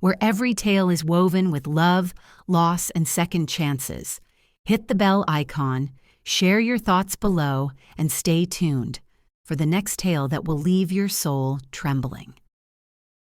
where every tale is woven with love, loss, and second chances. Hit the bell icon, share your thoughts below, and stay tuned for the next tale that will leave your soul trembling.